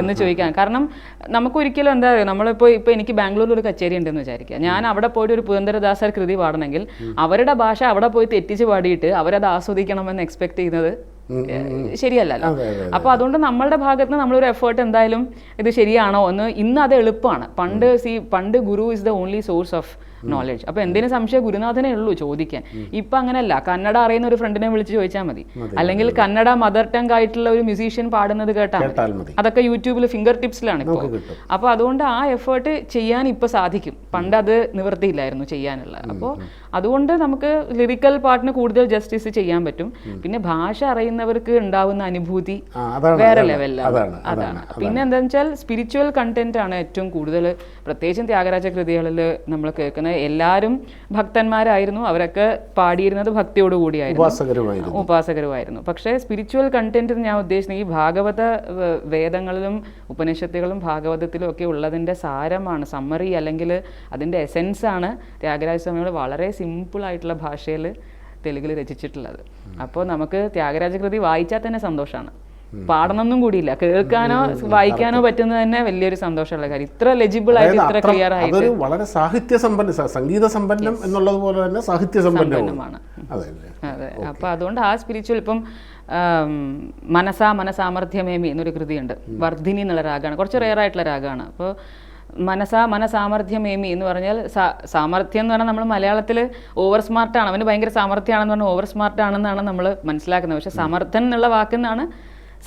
എന്ന് ചോദിക്കാൻ. കാരണം നമുക്കൊരിക്കലും എന്താ പറയുക, നമ്മളിപ്പോൾ എനിക്ക് ബാംഗ്ലൂരിൽ ഒരു കച്ചേരി ഉണ്ടെന്ന് വിചാരിക്കുക, ഞാൻ അവിടെ പോയിട്ട് ഒരു പുരന്ദരദാസർ കൃതി പാടണമെങ്കിൽ അവരുടെ ഭാഷ അവിടെ പോയി തെറ്റിച്ച് പാടിയിട്ട് അവരത് ആസ്വദിക്കണമെന്ന് എക്സ്പെക്ട് ചെയ്യുന്നത് ശരിയല്ലല്ലോ. അപ്പോൾ അതുകൊണ്ട് നമ്മളുടെ ഭാഗത്ത് നിന്ന് നമ്മളൊരു എഫേർട്ട് എന്തായാലും ഇത് ശരിയാണോ എന്ന്. ഇന്ന് അത് എളുപ്പമാണ്. പണ്ട് guru is the only source of knowledge. അപ്പോൾ എന്തെങ്കിലും സംശയം ഗുരുനാഥനെ ഉള്ളൂ ചോദിക്കാൻ. ഇപ്പം അങ്ങനെയല്ല. കന്നഡ അറിയുന്ന ഒരു ഫ്രണ്ടിനെ വിളിച്ച് ചോദിച്ചാൽ മതി, അല്ലെങ്കിൽ കന്നഡ മദർ ടങ് ആയിട്ടുള്ള ഒരു മ്യൂസീഷ്യൻ പാടുന്നത് കേട്ടാൽ മതി. അതൊക്കെ യൂട്യൂബിൽ ഫിംഗർ ടിപ്സിലാണ് ഇപ്പോൾ. അപ്പോൾ അതുകൊണ്ട് ആ എഫേർട്ട് ചെയ്യാൻ ഇപ്പോൾ സാധിക്കും. പണ്ട് അത് നിവൃത്തിയില്ലായിരുന്നു ചെയ്യാനുള്ള. അപ്പോൾ അതുകൊണ്ട് നമുക്ക് ലിറിക്കൽ പാട്ടിന് കൂടുതൽ ജസ്റ്റിസ് ചെയ്യാൻ പറ്റും. പിന്നെ ഭാഷ അറിയുന്നവർക്ക് ഉണ്ടാവുന്ന അനുഭൂതി വേറെ ലെവലിലാണ്. അതാണ്. പിന്നെ എന്താണെന്ന് വെച്ചാൽ സ്പിരിച്വൽ കണ്ടന്റ് ആണ് ഏറ്റവും കൂടുതൽ, പ്രത്യേകിച്ചും ത്യാഗരാജ കൃതികളിൽ നമ്മൾ കേൾക്കുന്നത്. എല്ലാവരും ഭക്തന്മാരായിരുന്നു, അവരൊക്കെ പാടിയിരുന്നത് ഭക്തിയോടുകൂടിയായിരുന്നു, ഉപാസകരുമായിരുന്നു. പക്ഷേ സ്പിരിച്വൽ കണ്ടന്റ് ഞാൻ ഉദ്ദേശിക്കുന്നത് ഈ ഭാഗവത വേദങ്ങളിലും ഉപനിഷത്തുകളും ഭാഗവതത്തിലും ഒക്കെ ഉള്ളതിൻ്റെ സാരമാണ്, സമ്മറി അല്ലെങ്കിൽ അതിൻ്റെ എസെൻസ് ആണ് ത്യാഗരാജ സ്വാമികൾ വളരെ സിമ്പിളായിട്ടുള്ള ഭാഷയിൽ തെലുങ്കിൽ രചിച്ചിട്ടുള്ളത്. അപ്പോൾ നമുക്ക് ത്യാഗരാജ കൃതി വായിച്ചാൽ തന്നെ സന്തോഷമാണ്, പാടണമെന്നും കൂടിയില്ല, കേൾക്കാനോ വായിക്കാനോ പറ്റുന്നത് തന്നെ വലിയൊരു സന്തോഷമുള്ള കാര്യം. ഇത്ര ലെജിബിൾ ആയിട്ട്, ഇത്ര ക്ലിയർ ആയിട്ട്, വളരെ സാഹിത്യ സമ്പന്ന, സംഗീത സമ്പന്നം എന്നുള്ളത് പോലെ തന്നെ സാഹിത്യ സമ്പന്നമാണ്. അതെ. അപ്പോൾ അതുകൊണ്ട് ആ സ്പിരിച്വൽ, ഇപ്പം മനസാമർഥ്യമേമി എന്നൊരു കൃതിയുണ്ട്, വർദ്ധിനി എന്നുള്ള രാഗമാണ്, കുറച്ച് റെയർ ആയിട്ടുള്ള രാഗമാണ്. അപ്പോൾ മനസാമർഥ്യമേമി എന്ന് പറഞ്ഞാൽ സാമർഥ്യം എന്ന് പറഞ്ഞാൽ നമ്മൾ മലയാളത്തിൽ ഓവർ സ്മാർട്ടാണ്, അവന് ഭയങ്കര സാമർഥ്യമാണെന്ന് പറഞ്ഞാൽ ഓവർ സ്മാർട്ട് ആണെന്നാണ് നമ്മൾ മനസ്സിലാക്കുന്നത്. പക്ഷെ സമർത്ഥൻ എന്നുള്ള വാക്കെന്നാണ്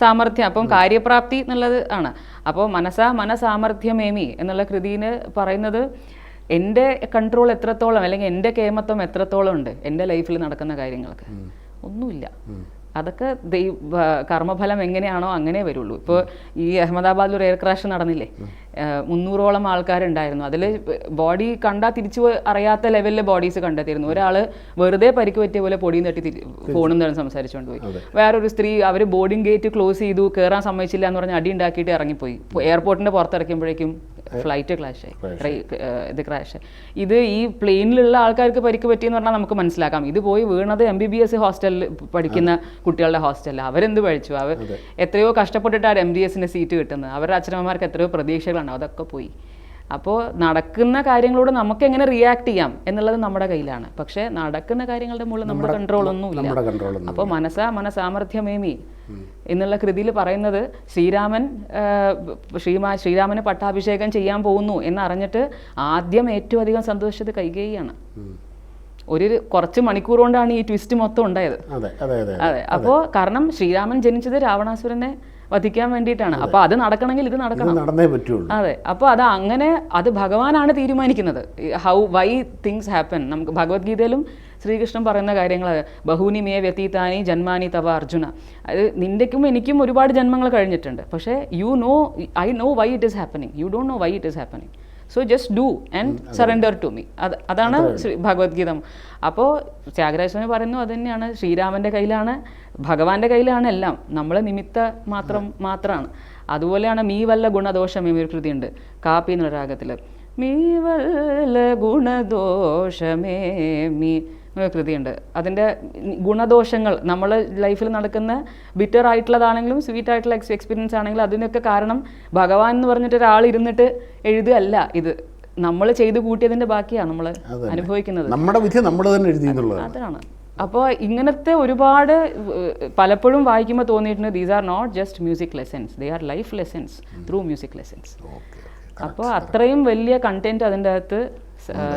സാമർഥ്യം, അപ്പം കാര്യപ്രാപ്തി എന്നുള്ളത് ആണ്. അപ്പോൾ മനസാമർഥ്യമേമി എന്നുള്ള കൃതിന് പറയുന്നത് എൻ്റെ കൺട്രോൾ എത്രത്തോളം, അല്ലെങ്കിൽ എൻ്റെ കേമത്വം എത്രത്തോളം ഉണ്ട് എൻ്റെ ലൈഫിൽ നടക്കുന്ന കാര്യങ്ങൾക്ക്. ഒന്നുമില്ല. അതൊക്കെ കർമ്മഫലം എങ്ങനെയാണോ അങ്ങനെ വരുള്ളൂ. ഇപ്പോൾ ഈ അഹമ്മദാബാദിൽ ഒരു എയർ ക്രാഷ് നടന്നില്ലേ, 300ഓളം ആൾക്കാരുണ്ടായിരുന്നു. അതിൽ ബോഡി കണ്ടാൽ തിരിച്ചു അറിയാത്ത ലെവലിലെ ബോഡീസ് കണ്ടെത്തിയിരുന്നു. ഒരാൾ വെറുതെ പരിക്ക് പറ്റിയ പോലെ പൊടിയും തട്ടി ഫോണും തന്നെ സംസാരിച്ചുകൊണ്ട് പോയി. വേറൊരു സ്ത്രീ അവർ ബോർഡിംഗ് ഗേറ്റ് ക്ലോസ് ചെയ്തു, കയറാൻ സമ്മതിച്ചില്ല എന്ന് പറഞ്ഞ് അടി ഉണ്ടാക്കിയിട്ട് ഇറങ്ങിപ്പോയി. എയർപോർട്ടിൻ്റെ പുറത്തിറക്കുമ്പോഴേക്കും ഫ്ലൈറ്റ് ക്രാഷ്. ഇത് ഈ പ്ലെയിനിലുള്ള ആൾക്കാർക്ക് പരിക്ക് പറ്റിയെന്ന് പറഞ്ഞാൽ നമുക്ക് മനസ്സിലാക്കാം. ഇത് പോയി വീണത് MBBS ഹോസ്റ്റലിൽ പഠിക്കുന്ന കുട്ടികളുടെ ഹോസ്റ്റലിൽ. അവരെന്ത് പഠിച്ചു? അവർ എത്രയോ കഷ്ടപ്പെട്ടിട്ടാണ് MDSന്റെ സീറ്റ് കിട്ടുന്നത്. അവരുടെ അച്ഛനമ്മമാർക്ക് എത്രയോ പ്രതീക്ഷകളാണ്, അതൊക്കെ പോയി. അപ്പോൾ നടക്കുന്ന കാര്യങ്ങളോട് നമുക്ക് എങ്ങനെ റിയാക്ട് ചെയ്യാം എന്നുള്ളത് നമ്മുടെ കയ്യിലാണ്. പക്ഷേ നടക്കുന്ന കാര്യങ്ങളുടെ മുകളിൽ നമ്മുടെ കൺട്രോളൊന്നുമില്ല. അപ്പോൾ മനസാമർഥ്യമേമി എന്നുള്ള കൃതിയിൽ പറയുന്നത് ശ്രീരാമന് പട്ടാഭിഷേകം ചെയ്യാൻ പോകുന്നു എന്നറിഞ്ഞിട്ട് ആദ്യം ഏറ്റവും അധികം സന്തോഷിച്ചത് കൈകേയിയാണ്. കുറച്ച് മണിക്കൂർ കൊണ്ടാണ് ഈ ട്വിസ്റ്റ് മൊത്തം ഉണ്ടായത്. അതെ. അപ്പോൾ കാരണം ശ്രീരാമൻ ജനിച്ചത് രാവണാസുരനെ വധിക്കാൻ വേണ്ടിയിട്ടാണ്. അപ്പൊ അത് നടക്കണമെങ്കിൽ ഇത് നടന്നേ പറ്റുള്ളൂ. അതെ. അപ്പോൾ അത് ഭഗവാനാണ് തീരുമാനിക്കുന്നത്. Why things happen. നമുക്ക് ഭഗവത്ഗീതയിലും ശ്രീകൃഷ്ണൻ പറയുന്ന കാര്യങ്ങൾ, ബഹൂനി മേ വ്യതീതാനി ജന്മാനി തവ അർജുന. അത് നിന്റെക്കും എനിക്കും ഒരുപാട് ജന്മങ്ങൾ കഴിഞ്ഞിട്ടുണ്ട്. പക്ഷേ I know why it is happening, you don't know why it is happening. So just do and surrender to me. അതാണ് ഭഗവത്ഗീത. അപ്പോൾ ത്യാഗരാജസ്വാമി പറയുന്നു അത് തന്നെയാണ്. ശ്രീരാമൻ്റെ കയ്യിലാണ്, ഭഗവാന്റെ കയ്യിലാണ് എല്ലാം. നമ്മൾ നിമിത്ത മാത്രമാണ്. അതുപോലെയാണ് മീ വല്ല ഗുണദോഷമേ ഒരു കൃതിയുണ്ട് കാപ്പി എന്നുള്ള രാഗത്തിൽ. മീ വല്ല ഗുണദോഷമേ മീ കൃതിയുണ്ട്. അതിൻ്റെ ഗുണദോഷങ്ങൾ നമ്മൾ ലൈഫിൽ നടക്കുന്ന ബിറ്റർ ആയിട്ടുള്ളതാണെങ്കിലും സ്വീറ്റ് ആയിട്ടുള്ള എക്സ്പീരിയൻസ് ആണെങ്കിലും അതിനൊക്കെ കാരണം ഭഗവാൻ എന്ന് പറഞ്ഞിട്ട് ഒരാൾ ഇരുന്നിട്ട് എഴുതുകയല്ല. ഇത് നമ്മൾ ചെയ്തു കൂട്ടിയതിൻ്റെ ബാക്കിയാണ് നമ്മൾ അനുഭവിക്കുന്നത്. നമ്മുടെ വിധി നമ്മൾ തന്നെ എഴുതി എന്നുള്ളത് അതാണ്. അപ്പോൾ ഇങ്ങനത്തെ ഒരുപാട് പലപ്പോഴും വായിക്കുമ്പോൾ തോന്നിയിട്ടുണ്ട് these are not just music lessons, they are life lessons through music lessons. അപ്പോൾ അത്രയും വലിയ കണ്ടന്റ് അതിൻ്റെ അകത്ത്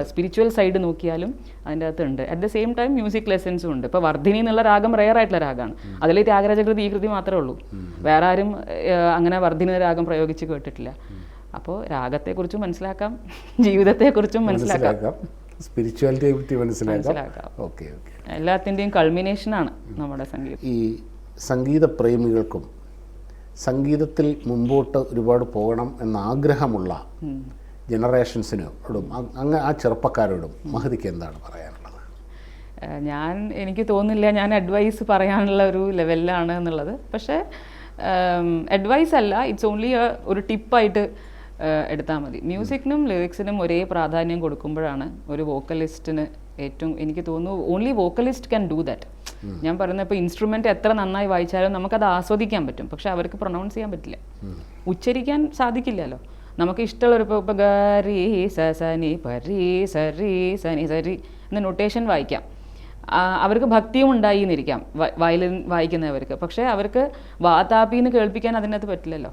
സ്പിരിച്വൽ സൈഡ് നോക്കിയാലും അതിൻ്റെ അകത്ത് ഉണ്ട്. At the same time music ലെസൺസും ഉണ്ട്. ഇപ്പോൾ വർദ്ധിനി എന്നുള്ള രാഗം റെയർ ആയിട്ടുള്ള രാഗമാണ്. അതിൽ ത്യാഗരാജകൃതി ഈ കൃതി മാത്രമേ ഉള്ളൂ. വേറെ ആരും അങ്ങനെ വർദ്ധിനി രാഗം പ്രയോഗിച്ച് കേട്ടിട്ടില്ല. അപ്പോൾ രാഗത്തെക്കുറിച്ചും മനസ്സിലാക്കാം, ജീവിതത്തെക്കുറിച്ചും മനസ്സിലാക്കാം, സ്പിരിച്വാലിറ്റി മനസ്സിലാക്കാം. ഓക്കെ. എല്ലാത്തിൻ്റെയും കൾമിനേഷനാണ് നമ്മുടെ സംഗീതം. ഈ സംഗീത പ്രേമികൾക്കും സംഗീതത്തിൽ മുമ്പോട്ട് ഒരുപാട് പോകണം എന്ന ആഗ്രഹമുള്ള ജനറേഷൻസിനോടും ആ ചെറുപ്പക്കാരോടും മഹദിക്ക് എന്താണ് പറയാനുള്ളത്? എനിക്ക് തോന്നുന്നില്ല ഞാൻ അഡ്വൈസ് പറയാനുള്ള ഒരു ലെവലിലാണ് എന്നുള്ളത്. പക്ഷേ അഡ്വൈസ് അല്ല, ഇറ്റ്സ് ഓൺലി ഒരു ടിപ്പായിട്ട് എടുത്താൽ മതി. മ്യൂസിക്കിനും ലിറിക്സിനും ഒരേ പ്രാധാന്യം കൊടുക്കുമ്പോഴാണ് ഒരു വോക്കലിസ്റ്റിന് ഏറ്റവും, എനിക്ക് തോന്നുന്നു only vocalist can do that. ഞാൻ പറയുന്നത് ഇപ്പോൾ ഇൻസ്ട്രുമെൻ്റ് എത്ര നന്നായി വായിച്ചാലും നമുക്കത് ആസ്വദിക്കാൻ പറ്റും. പക്ഷെ അവർക്ക് പ്രൊനൗൺസ് ചെയ്യാൻ പറ്റില്ല, ഉച്ചരിക്കാൻ സാധിക്കില്ലല്ലോ. നമുക്ക് ഇഷ്ടമുള്ളൊരു ഇപ്പോൾ ഗരി സനി പരി സരി സനി സരി എന്ന നൊട്ടേഷൻ വായിക്കാം. അവർക്ക് ഭക്തിയും ഉണ്ടായി എന്നിരിക്കാം വയലിൻ വായിക്കുന്നവർക്ക്. പക്ഷേ അവർക്ക് വാതാപിന്ന് കേൾപ്പിക്കാൻ അതിനകത്ത് പറ്റില്ലല്ലോ.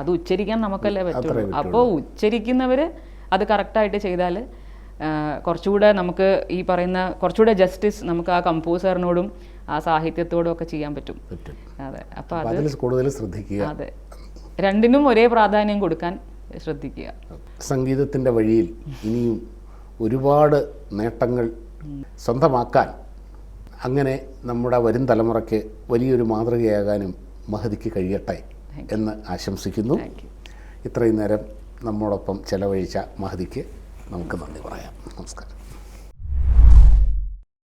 അത് ഉച്ചരിക്കാൻ നമുക്കല്ലേ പറ്റുള്ളൂ. അപ്പോൾ ഉച്ചരിക്കുന്നവർ അത് കറക്റ്റായിട്ട് ചെയ്താൽ കുറച്ചുകൂടെ നമുക്ക് ഈ പറയുന്ന കുറച്ചുകൂടെ ജസ്റ്റിസ് നമുക്ക് ആ കമ്പോസറിനോടും ആ സാഹിത്യത്തോടും ഒക്കെ ചെയ്യാൻ പറ്റും. അതെ. അപ്പോൾ അത് കൂടുതൽ ശ്രദ്ധിക്കുക. അതെ, രണ്ടിനും ഒരേ പ്രാധാന്യം കൊടുക്കാൻ ശ്രദ്ധിക്കുക. സംഗീതത്തിൻ്റെ വഴിയിൽ ഇനിയും ഒരുപാട് നേട്ടങ്ങൾ സ്വന്തമാക്കാൻ, അങ്ങനെ നമ്മുടെ വരും തലമുറയ്ക്ക് വലിയൊരു മാതൃകയാകാനും മഹദിക്ക് കഴിയട്ടെ എന്ന് ആശംസിക്കുന്നു. ഇത്രയും നേരം നമ്മോടൊപ്പം ചെലവഴിച്ച മഹദിക്ക് നമുക്ക് നന്ദി പറയാം. നമസ്കാരം.